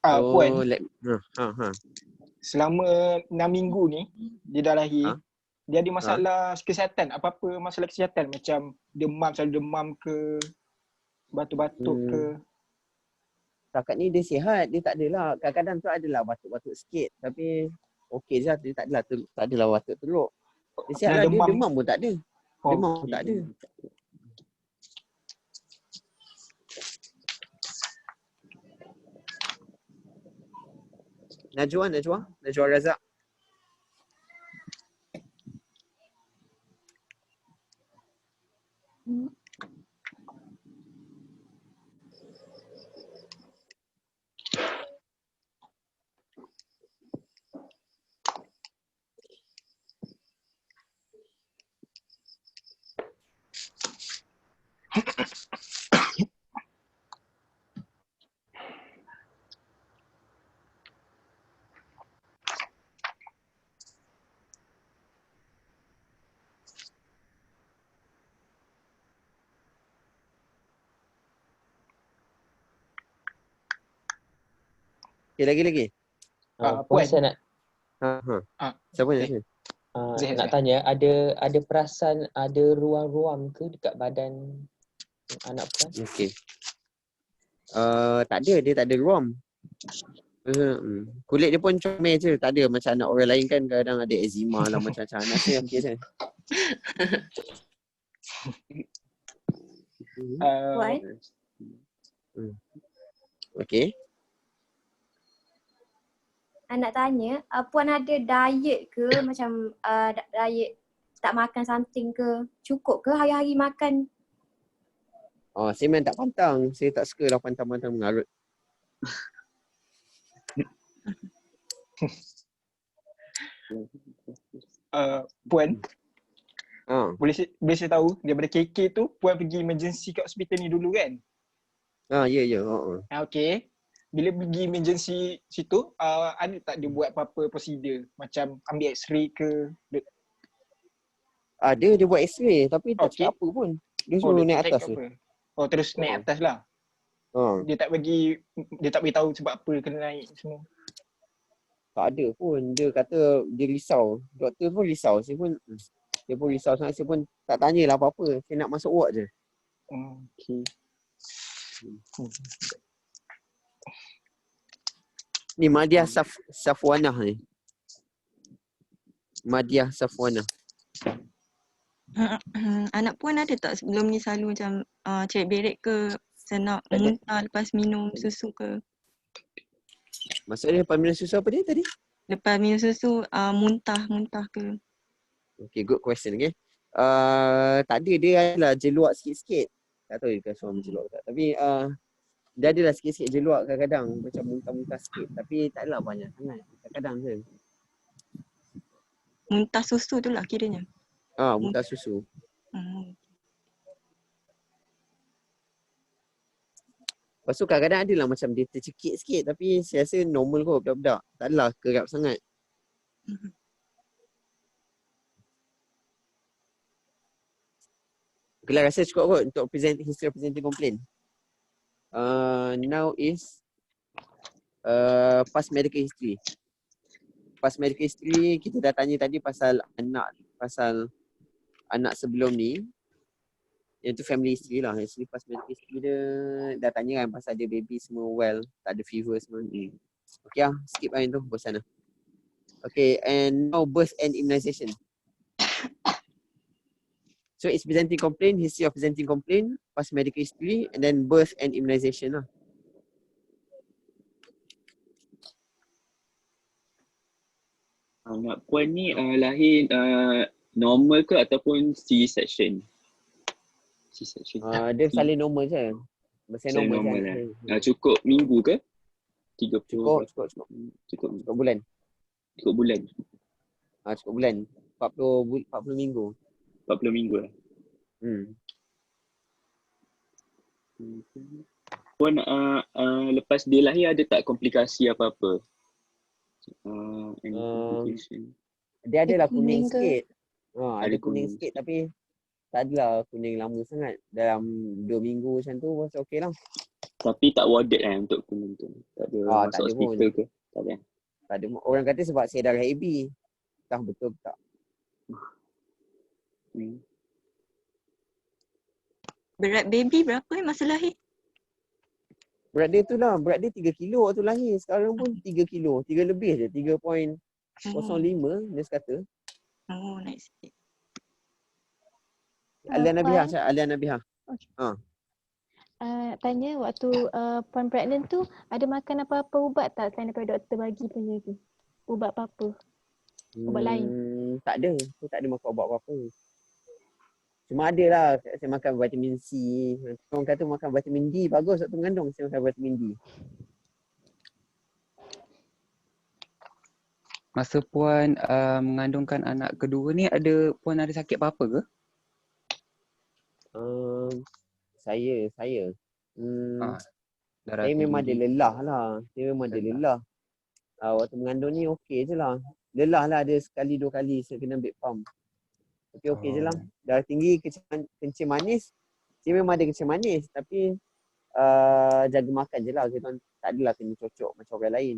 Puan, selama 6 minggu ni dia dah lahir, dia ada masalah kesihatan, apa-apa masalah kesihatan macam selalu demam ke, batuk-batuk ke? Setakat ni dia sihat, dia tak adalah. Kadang-kadang tu adalah batuk-batuk sikit tapi okey je, dia tak adalah batuk teruk. Dia sihat lah, dia demam pun tak ada. Demam pun tak ada. Najwa Razak. Okay, lagi. Puan saya nak siapa nak? Nak tanya, ada perasan ada ruam-ruam ke dekat badan anak puan? Okey. Tak ada, dia tak ada ruam. Kulit dia pun comel je, tak ada macam anak orang lain kan kadang ada eczema lah macam-macam. Anak saya okey je. Puan? Okey. Nak tanya, Puan ada diet ke macam diet tak makan something ke? Cukup ke hari-hari makan? Saya memang tak pantang. Saya tak suka lah pantang-pantang mengarut. Puan, boleh saya tahu daripada KK tu Puan pergi emergency kat hospital ni dulu kan? Ya. Okey. Bila pergi emergency situ, ada tak dia buat apa-apa prosedur macam ambil x-ray ke? Ada, dia buat x-ray tapi tak cakap apa pun. Dia suruh naik atas tu. Terus naik atas lah. Dia tak beritahu sebab apa kena naik semua. Tak ada pun. Dia kata dia risau. Doktor pun risau. Dia pun risau sangat. Saya pun tak tanyalah apa-apa. Saya nak masuk ward je. Okay. Ni Madiah Safwanah ni. Madiah Safwanah. Anak puan ada tak sebelum ni selalu macam cari berak ke, macam nak muntah lepas minum susu ke? Maksudnya lepas minum susu apa dia tadi? Lepas minum susu muntah ke? Okay, good question. Okay. Tak ada, dia adalah jeluak sikit-sikit. Tak tahu dia suami jeluak tak. Tapi dia adalah sikit-sikit jeluak kadang-kadang. Macam muntah-muntah sikit. Tapi tak adalah banyak sangat. Kadang-kadang je. Muntah susu tu lah kiranya. Muntah susu. Lepas tu kadang-kadang adalah macam dia tercekik sikit. Tapi saya rasa normal kot budak-budak. Tak adalah kerap sangat. Okay lah, rasa cukup kot untuk history of presenting complaint. Now is past medical history. Past medical history, kita dah tanya tadi pasal anak sebelum ni. Yang tu family history lah. Actually past medical history dia dah tanya kan pasal dia baby semua well, tak ada fever semua. Okay lah, skip lah yang tu, bosan lah. Okay, and now birth and immunisation. So it's presenting complaint, history of presenting complaint, past medical history, and then birth and immunisation lah. Anak puan ni lahir normal ke ataupun C-section? C-section. Dia salin normal je. Masih normal je. Cukup minggu ke? 30. Cukup bulan. Cukup bulan. Cukup bulan. 40 minggu. 40 minggu lah. Puan lepas dia lahir ada tak komplikasi apa-apa? Dia adalah kuning sikit. Ada kuning sikit tapi tak adalah kuning lama sangat. Dalam 2 minggu macam tu masih okey lah. Tapi tak warded kan untuk kuning tu? Tak ada masuk hospital ke? Tak ada. Tak ada. Orang kata sebab saya darah AB. Entah betul ke tak. Berat baby berapa masa lahir? Berat dia tu lah. Berat dia 3 kilo waktu lahir. Sekarang pun 3 kilo. 3 lebih je. 3.05 dia kata. Naik sikit. Alian Nabiha. Alian Nabiha. Tanya waktu puan pregnant tu ada makan apa-apa ubat tak selain daripada doktor bagi punya tu? Ubat apa-apa? Ubat lain? Tak ada. Saya tak ada makan ubat apa-apa. Cuma ada lah. Saya makan vitamin C. Orang kata makan vitamin D bagus waktu mengandung. Saya makan vitamin D. Masa puan mengandungkan anak kedua ni puan ada sakit apa-apa ke? Saya memang ada tinggi. lelah lah. Saya memang ada lelah. Waktu mengandung ni okey je lah. Lelah lah ada sekali 2 kali saya kena ambil pump. Tapi okey je lah. Darah tinggi, kencing manis. Saya memang ada kencing manis. Tapi jaga makan je lah. Kita tak adalah kena cocok macam orang lain.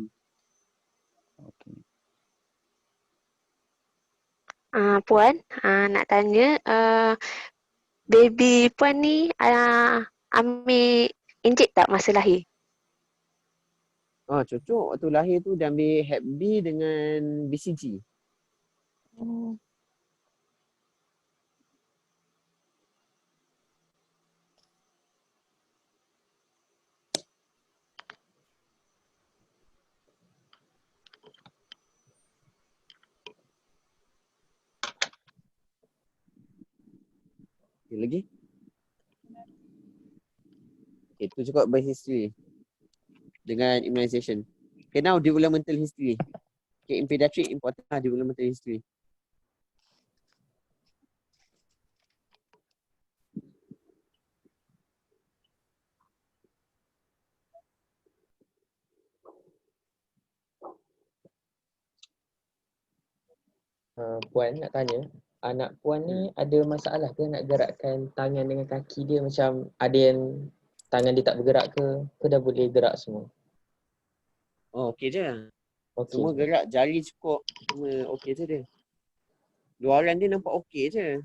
Puan, nak tanya, baby puan ni ambil injek tak masa lahir? Cocok. Waktu lahir tu dia ambil Hep B dengan BCG. Okay, lagi? Okay, tu cukup by history. Dengan immunisation. Okay, now developmental history. Okay, in pediatric important lah developmental history. Puan nak tanya, anak puan ni ada masalah ke nak gerakkan tangan dengan kaki dia, macam ada yang tangan dia tak bergerak ke dah boleh gerak semua? Okey je. Semua gerak, jari cukup. Semua okey je dia. Luaran dia nampak okey je.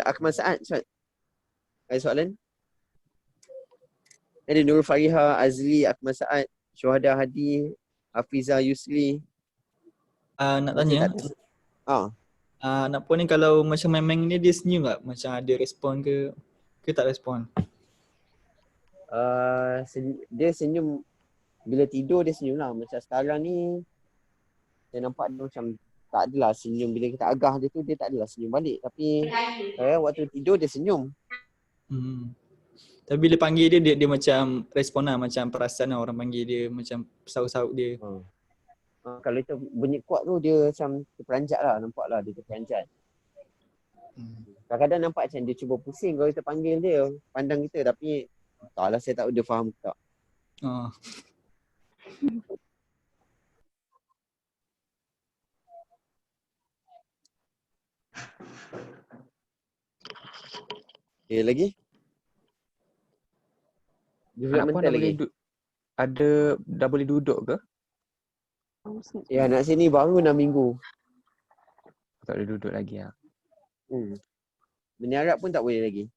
Akmal Saad, Ada soalan? Ada Nurul Fariha, Azli, Akmal Saad, Syuhada Hadi, Hafiza Yusli. Nak tanya, anak puan ni kalau macam main-main ni dia senyum tak? Macam ada respon ke tak respon? Dia senyum bila tidur, dia senyum lah. Macam sekarang ni saya nampak dia macam tak adalah senyum. Bila kita agah dia tu, dia tak adalah senyum balik. Tapi waktu tidur dia senyum. Tapi bila panggil dia macam respon lah, macam perasan lah orang panggil dia, macam saut-saut dia. Kalau itu bunyi kuat tu dia macam terperanjat lah, nampak lah dia terperanjat. Kadang-kadang nampak macam dia cuba pusing kalau kita panggil dia, pandang kita, tapi taklah, saya tak tahu dia faham ke tak. Okay, lagi? Anak puan dah boleh dah boleh duduk ke? Ya, anak sini baru 6 minggu. Tak boleh duduk lagi lah. Menyarap pun tak boleh lagi.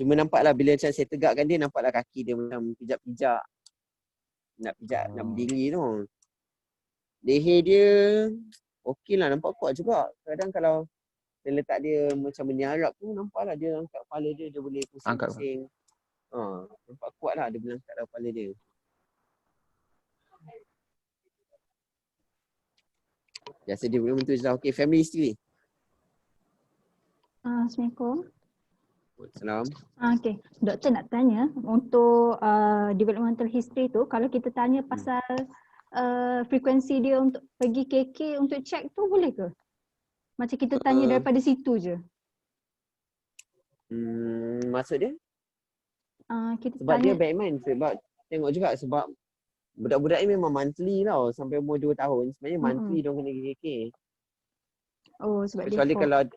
Cuma nampaklah bila macam saya tegakkan dia, nampaklah kaki dia macam pijak-pijak. Nak pijak, nak berdiri tu. Leher dia okey lah, nampak kuat juga. Kadang kalau saya letak dia macam menyarap tu, nampaklah dia angkat kepala dia, dia boleh pusing-pusing. Nampak kuat lah dia boleh angkat kepala dia. Biasa dia boleh mentu je lah. Okay, family history. Assalamualaikum. Salam. Okay, doktor nak tanya untuk developmental history tu, kalau kita tanya pasal frekuensi dia untuk pergi KK untuk check tu boleh ke? Macam kita tanya daripada situ je. Maksud dia? Kita sebab tanya, dia back mind. Sebab tengok juga sebab budak-budak ni memang monthly tau. Sampai umur 2 tahun. Sebenarnya monthly diorang kena KK. Oh, sebab kecuali default.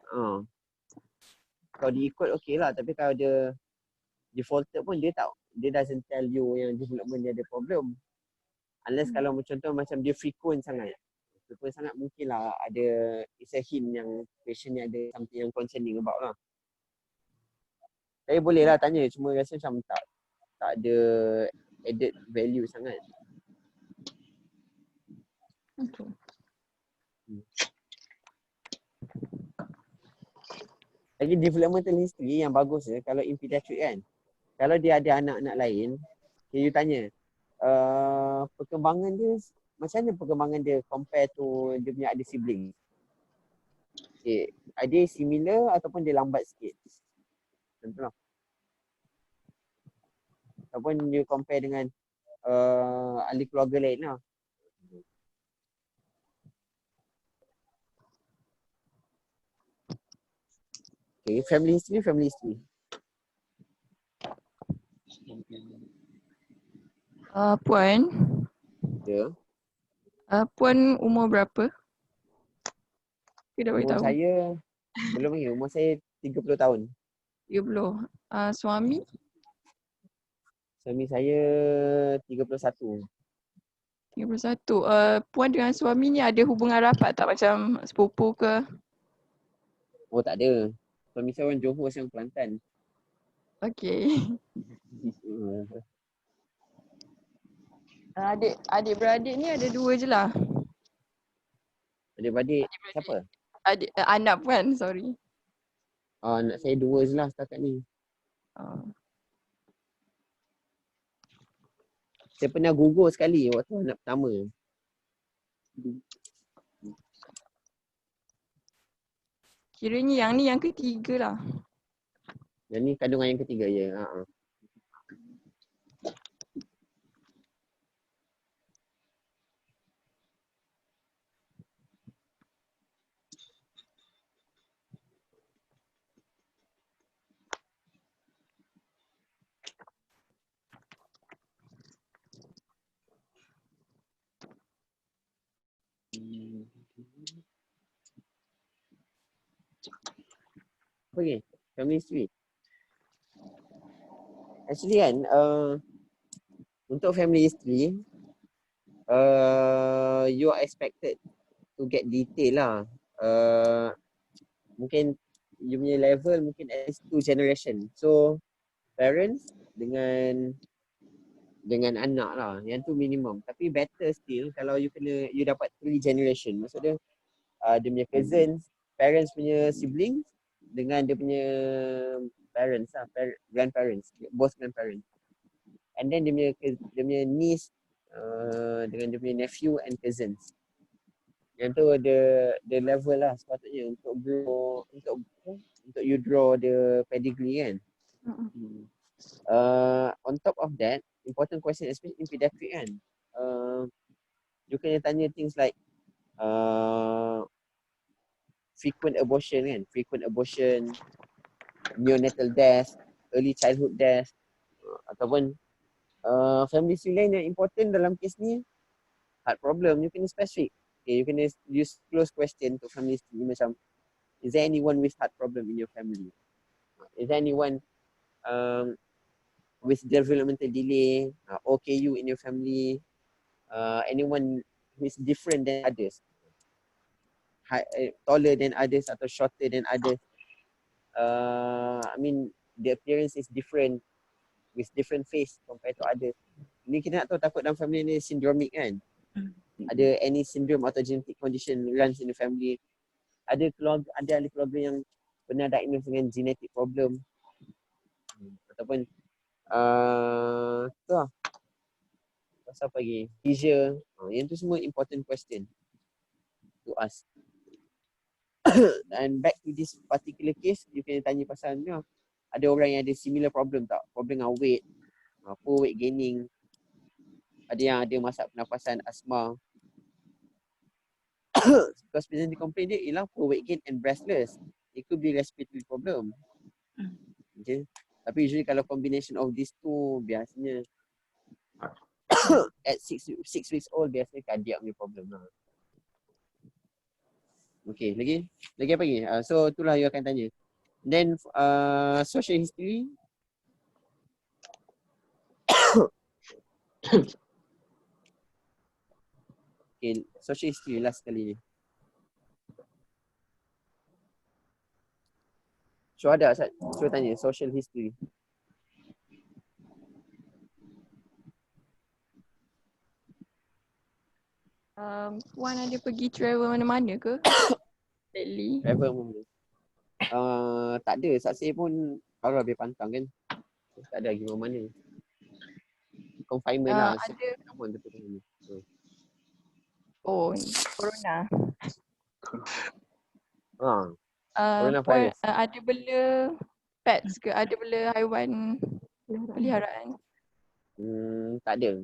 kalau diikut okey lah. Tapi kalau dia defaulted pun dia doesn't tell you yang development dia ada problem. Unless kalau contoh macam dia frequent sangat. Frequent sangat mungkin lah ada, it's a hint yang patient ni ada something yang concerning about lah. Saya boleh lah tanya, cuma rasa macam tak ada added value sangat. Okay. Lagi developmental history yang bagus kalau in pediatric kan. Kalau dia ada anak-anak lain, you tanya, perkembangan dia, macam mana perkembangan dia compare to dia punya ada sibling? Okay, are they similar ataupun dia lambat sikit? Contoh lah. Ataupun you compare dengan ahli keluarga lain lah. Okay, family history. Puan. Ya. Puan umur berapa? Tidak Umur saya, belum lagi, umur saya 30 tahun. 30. Suami? Suami saya 31. 31. Puan dengan suami ni ada hubungan rapat tak, macam sepupu ke? Oh, tak ada. Suami saya orang Johor, saya orang Kelantan. Okey. Adik-beradik ni ada 2 je lah. Adik-beradik siapa? Anak Puan, sorry. Anak saya 2 je lah setakat ni. Saya pernah gugur sekali waktu anak pertama. Kiranya yang ni yang ketiga lah. Yang ni kandungan yang ketiga, ya. Okay, family history. Actually kan, untuk family history, you are expected to get detail lah. Mungkin you punya level mungkin at least 2 generation. So, parents dengan anak lah. Yang tu minimum. Tapi better still kalau you dapat 3 generation. Maksud dia dia punya cousins, parents punya siblings dengan dia punya parents lah, grandparents, both grandparents. And then dia punya niece dengan dia punya nephew and cousins. Yang tu the level lah sepatutnya untuk grow, untuk you draw the pedigree kan. On top of that, important question especially in pediatric kan. You kena tanya things like frequent abortion, neonatal death, early childhood death, ataupun family history lain yang important dalam kes ni, heart problem, you kena specific. Okay, you kena use close question untuk family history macam, is there anyone with heart problem in your family? Is there anyone with developmental delay, OKU in your family, anyone who is different than others, taller than others atau shorter than others. I mean the appearance is different with different face compared to others. Ni kita nak tahu takut dalam family ni syndromic kan. Ada any syndrome atau genetic condition runs in the family. Ada ahli keluarga yang pernah diagnose dengan genetic problem. Ataupun tu lah. Pasal apa lagi? Seizure. Yang tu semua important question to ask. And back to this particular case, you kena tanya pasal ni lah. Ada orang yang ada similar problem tak? Problem dengan weight, poor weight gaining. Ada yang ada masalah pernafasan, asma. Because presenting complaint dia ialah poor weight gain and breathless. It could be respiratory problem. Okay. Tapi usually kalau combination of these two, biasanya at 6 weeks old, biasanya cardiac punya problem lah. Okay, lagi apa lagi? So itulah you akan tanya. Then social history. Okay, social history last kali ni. So ada Asad, so tanya social history. Puan ada pergi travel mana-mana ke? Lately. Travel mana? Tak ada, saksi pun baru habis pantang kan. Tak ada lagi mana-mana. Confinement lah. Ada. Oh, corona. Coronavirus. Puan ada bela pets ke? Ada bela haiwan peliharaan? Tak ada.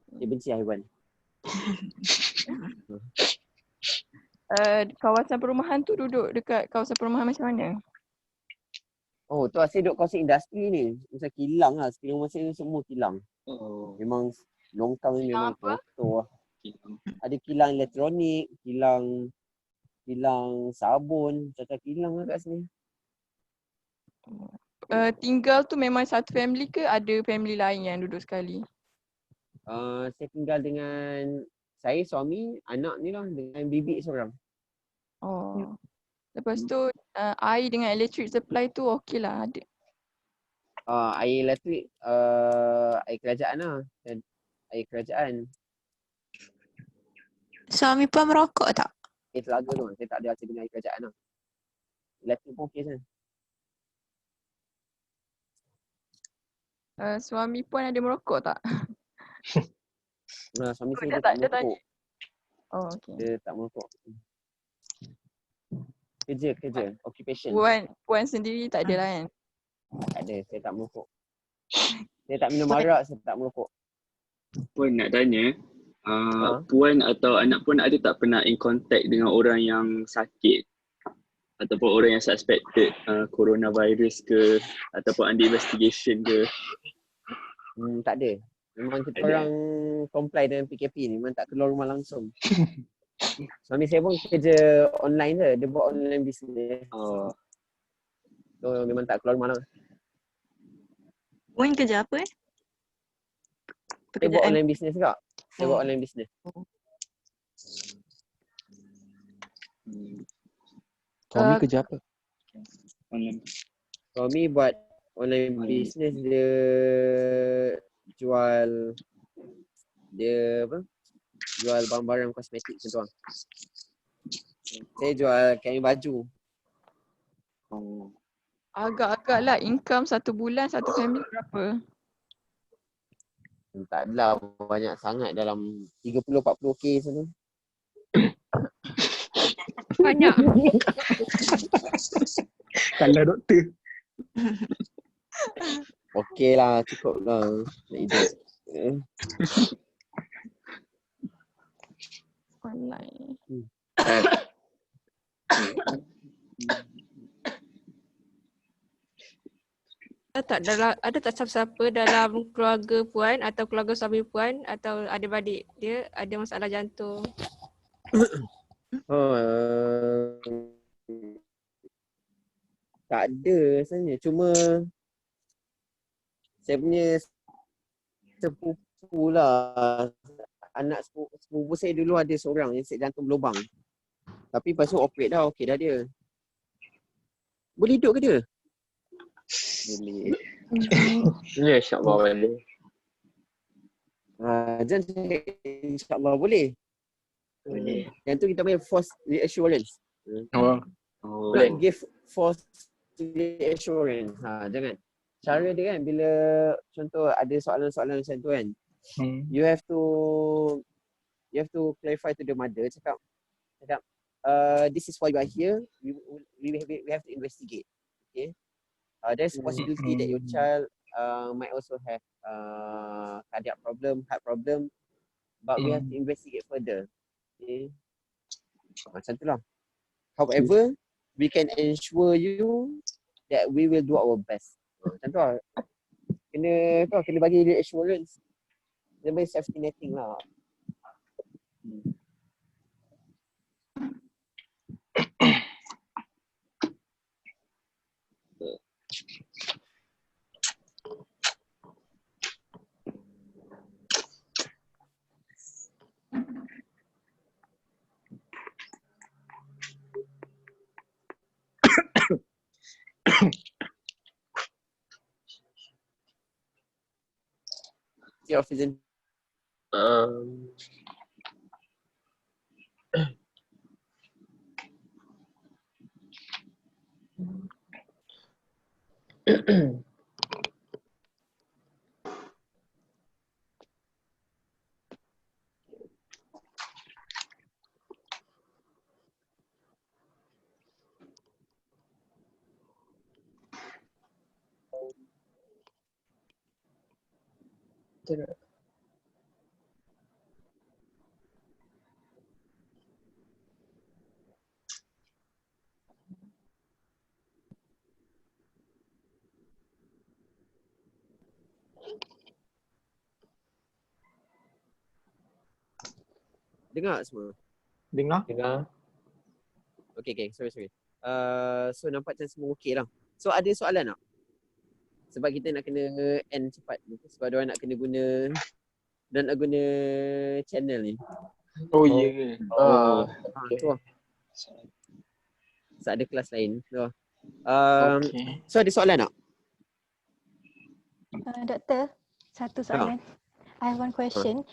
Dia benci haiwan. Kawasan perumahan tu duduk dekat kawasan perumahan macam mana? Oh, tu asyik duduk kawasan industri ni. Macam kilang lah. Sekiranya masa ni semua kilang. Memang longkang ni memang kotor lah. Ada kilang elektronik, kilang sabun, macam kilang lah kat sini. Tinggal tu memang satu family ke ada family lain yang duduk sekali? Saya tinggal dengan saya, suami, anak ni lah dengan bibik seorang. Oh. Lepas tu air dengan electric supply tu okey lah ada. Air elektrik, air kerajaan lah. Air kerajaan. Suami Puan merokok tak? Telaga tu, saya tak ada rasa dengan air kerajaan lah. Elektrik pun okey kan. Suami Puan ada merokok tak? Suami saya dia tak merokok. Oh okey. Dia tak merokok. Kerja, occupation. Puan sendiri tak ada lah kan? Tak ada, saya tak merokok. Saya tak minum arak, saya tak merokok. Puan nak tanya, Puan atau anak Puan ada tak pernah in contact dengan orang yang sakit ataupun orang yang suspected coronavirus ke ataupun under investigation ke? Tak ada. Memang kita orang comply dengan PKP ni, memang tak keluar rumah langsung. Suami saya pun kerja online je, dia buat online business. So memang tak keluar rumah lah. Puan kerja apa Dia buat online business juga. Dia buat online business. Suami kerja apa? Online. Suami buat online business dia jual jual barang-barang kosmetik macam tu lah. Saya jual kain baju. Agak-agak lah income satu bulan satu family berapa? Tak adalah banyak sangat, dalam 30-40k sana. Banyak. Kalau doktor. Okey lah, cukup lah nak hidup. Online. Ada tak siapa-siapa dalam keluarga Puan atau keluarga suami Puan atau adik-beradik dia ada masalah jantung? Tak ada sebenarnya, cuma saya punya sepupu lah, anak sepupu saya dulu ada seorang yang sakit jantung berlubang. Tapi lepas tu operate dah, okey dah dia. Boleh hidup ke dia? Boleh. Ya, insyaAllah boleh. Jangan cakap insyaAllah boleh. Boleh. Yang tu kita panggil false reassurance. Boleh. Not give false reassurance. Jangan. Cara dia kan, bila contoh ada soalan-soalan macam tu kan, you have to clarify to the mother, cakap this is why you are here, we have to investigate. Okay, there's a possibility that your child might also have cardiac problem, heart problem, but we have to investigate further. Okay, macam tu lah. However, we can ensure you that we will do our best. Macam tu lah. Kena bagi reassurance. Kena bagi safety netting lah. Oxygen. Dengar semua? Dengar. Okay, sorry. So nampak macam semua okey lah. So ada soalan tak? Sebab kita nak kena end cepat. Sebab diorang nak kena guna channel ni. Oh ya. Tu lah. So ada kelas lain. So ada soalan tak? Doktor, satu soalan. I have one question.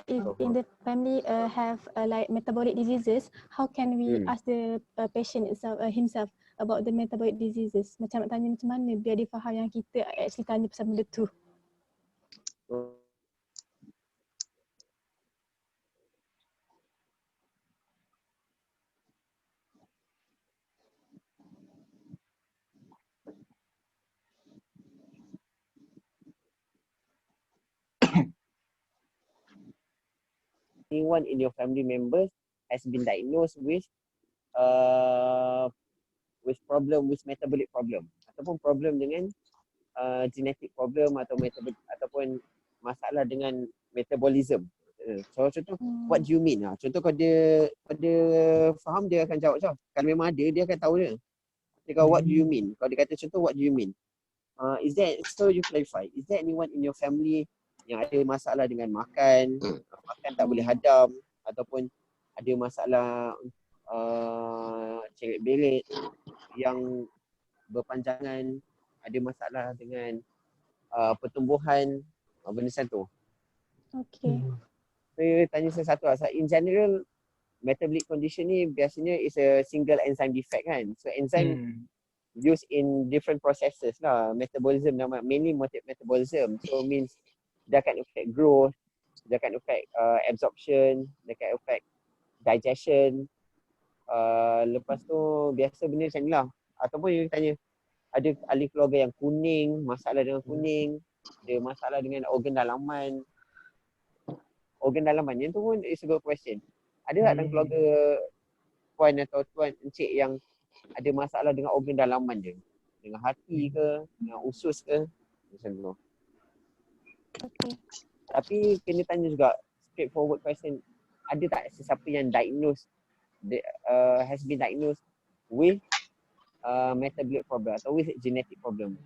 If in the family have like metabolic diseases, how can we ask the patient himself about the metabolic diseases? Macam nak tanya macam mana biar dia faham yang kita actually tanya pasal benda tu. Anyone in your family members has been diagnosed with metabolic problem ataupun problem dengan genetic problem atau ataupun masalah dengan metabolism. So contoh, what do you mean? Contoh kalau dia faham, dia akan jawab macam. Kalau memang ada, dia akan tahu dia. Dia kata, what do you mean? Kalau dia kata contoh, what do you mean? So you clarify, is there anyone in your family yang ada masalah dengan makan tak boleh hadam, ataupun ada masalah ceret belit yang berpanjangan, ada masalah dengan pertumbuhan, benda macam tu. Okay. Saya tanya satu lah. In general, metabolic condition ni biasanya is a single enzyme defect kan. So enzyme used in different processes lah. Metabolism, mainly metabolism. So means dia akan affect growth, dia akan affect absorption, dia akan affect digestion. Lepas tu biasa benda macam ni lah. Ataupun you tanya, ada ahli keluarga yang kuning, masalah dengan kuning, ada masalah dengan organ dalaman. Organ dalaman yang tu pun is a good question. Ada tak dalam keluarga puan atau tuan encik yang ada masalah dengan organ dalaman dia? Dengan hati ke, dengan usus ke, macam tu. Okay. Tapi kena tanya juga straightforward question, ada tak sesiapa yang has been diagnosed with metabolic problem atau with genetic problem?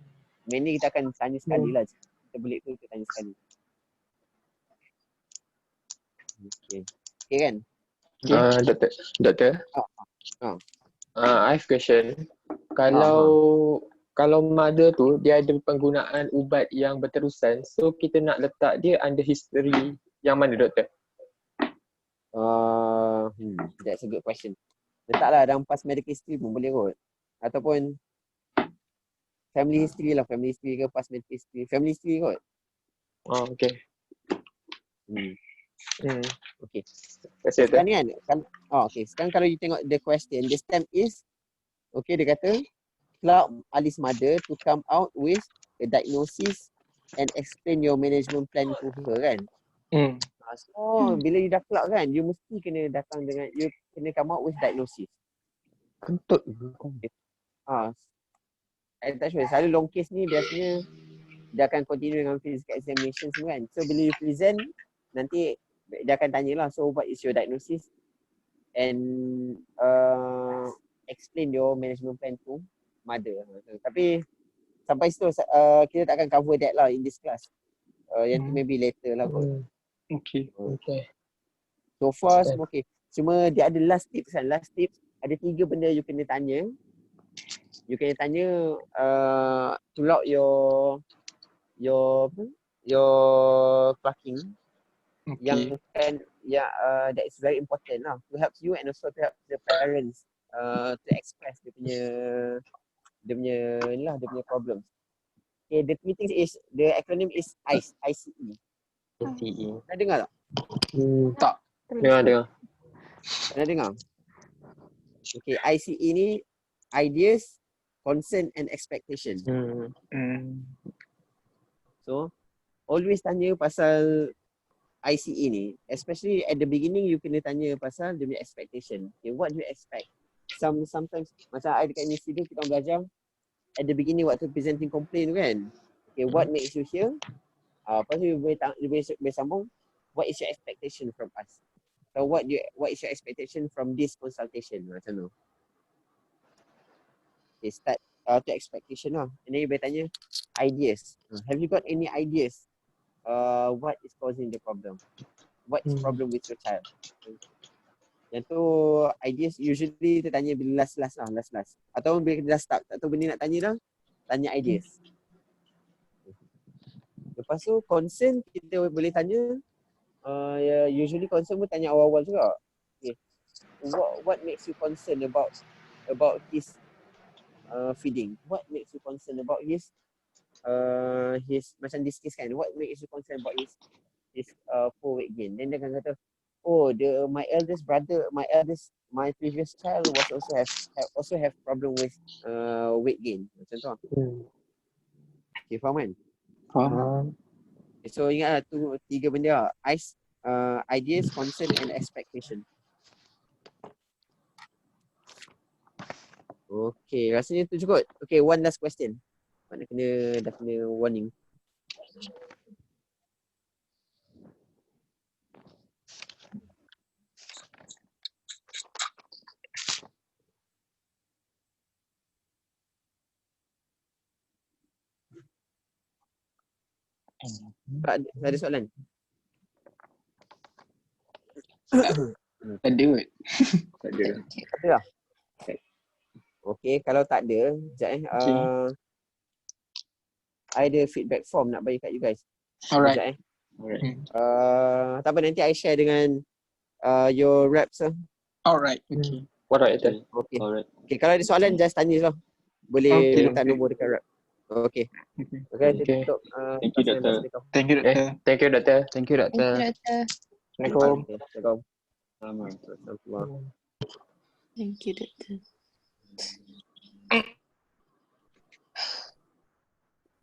Mainly kita akan tanya sekali lah, metabolic tu kita tanya sekali. Okay. Okay kan? Doktor. I have question. Kalau mother tu dia ada penggunaan ubat yang berterusan, so kita nak letak dia under history yang mana, doktor? That's a good question. Letaklah dalam past medical history pun boleh kot. Ataupun family history lah, family history ke past medical history. Family history kot. Okay. Okay. Sekarang ni kan, okay. Sekarang kalau you tengok the question, the stem is, okay, dia kata, Clark Ali's mother to come out with a diagnosis and explain your management plan to her kan. So, bila you dah Clark kan, you mesti kena datang dengan, you kena come out with diagnosis. Kentut. I'm tak sure. Selalu long case ni biasanya dia akan continue dengan physical examination semua kan. So, bila you present, nanti dia akan tanyalah, so what is your diagnosis and explain your management plan to mother. Tapi sampai situ kita tak akan cover that lah in this class. Yang tu maybe later lah kot. Okay. So far semua okay. Cuma dia ada last tips kan. Last tips ada 3 benda you kena tanya. You kena tanya throughout your clocking. Yang kan that is very important lah to help you and also to help the parents to express dia punya problems. Okay, the 3 things is, the acronym is ICE. ICE. Pernah dengar tak? Tak. Dengar. Pernah dengar? Okay, ICE ni ideas, concern and expectation. So, always tanya pasal ICE ni, especially at the beginning you kena tanya pasal dia punya expectation. Okay, what do you expect? Sometimes macam I dekat universiti tu kita belajar at the beginning waktu presenting complaint tu kan. Okay, what makes you here? Lepas tu you boleh sambung, what is your expectation from us? So what is your expectation from this consultation? Macam tu. Okay, start to expectation lah. And then you boleh tanya ideas. Have you got any ideas? What is causing the problem? What is problem with your child? Yang tu ideas usually kita tanya bila last. Atau bila kita dah start, tak tahu benda nak tanya dah, tanya ideas. Lepas tu concern kita boleh tanya, usually concern pun tanya awal-awal juga. Okay. What makes you concerned about his feeding? What makes you concerned about his macam this case kan, what makes you concerned about his poor weight gain? Then dia akan kata, my previous child was also have problem with weight gain. Macam tu. Okay, faham kan? Faham. Okay, so ingatlah tu 3 benda lah. Ideas, concern and expectation. Okay, rasanya tu cukup. Okay, one last question. Mana dah kena warning. Tak ada soalan? Tak ada kot. Tak ada. Tak ada lah. Okay, kalau tak ada, sekejap I ada feedback form nak bagi kat you guys. Alright. Alright. Tak apa, nanti I share dengan your reps lah. Alright. Okay. Alright, Ethel. Okay. Alright. Okay, kalau ada soalan just tanya lah. Boleh Okay. minta nombor dekat rep. Okay. Okay, kita Okay. tutup. Thank you, Dr. Thank you, Okay. Doktor. Thank you, Doktor. Thank you, Doktor. Assalamualaikum. Assalamualaikum. Selamat. Thank you, Doktor.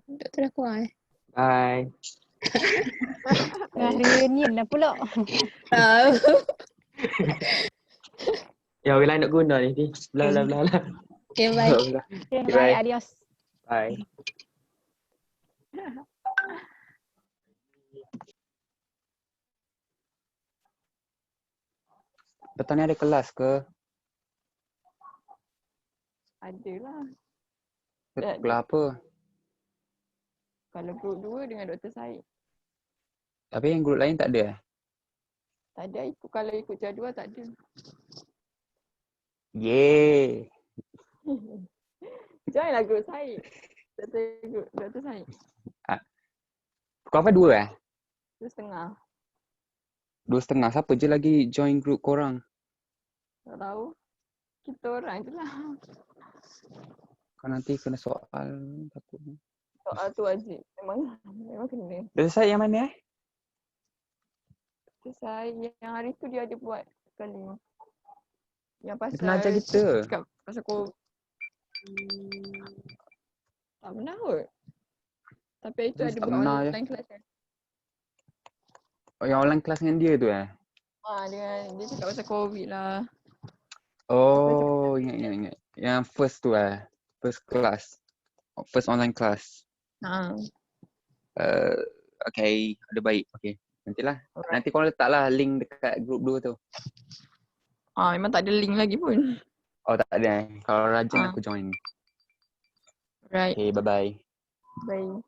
Doktor dah keluar Bye. Dah reunion dah pula. Tahu. Ya, orang lain nak guna ni. Bla bla bla bla. Okay, bye. Okay, Okay, bye. bye. Adios. Bye. Petang ni ada kelas ke? Adalah. Kelas apa? Kalau group 2 dengan Dr. Syed. Tapi yang grup lain tak ada eh? Tak ada ikut, kalau ikut jadual tak ada. Yeay. Join lah group Syed. Dr. Syed. Kau apa 2 eh? 2.5. 2.5. Siapa je lagi join grup korang? Tak tahu. Kita orang je lah. Kau nanti kena soal. Takut. Soal tu wajib. Memang kena. Dr. Syed yang mana eh? Dr. Syed yang hari tu dia ada buat sekali. Yang pasal Dia pernah ajar kita. Cakap pasal COVID. Tak pernah kot. Tapi itu Dia ada tak buat pernah je. online class kan. Oh, yang online kelas dengan dia tu eh? Dia cakap pasal COVID lah. Oh, ingat. Yang first tu eh? First class. First online class. Okay, ada baik. Okay, nantilah. Nanti korang letaklah link dekat grup 2 tu. Memang tak ada link lagi pun. Oh, tak ada eh? Kalau rajin aku join. Right. Okay, bye-bye. Bye.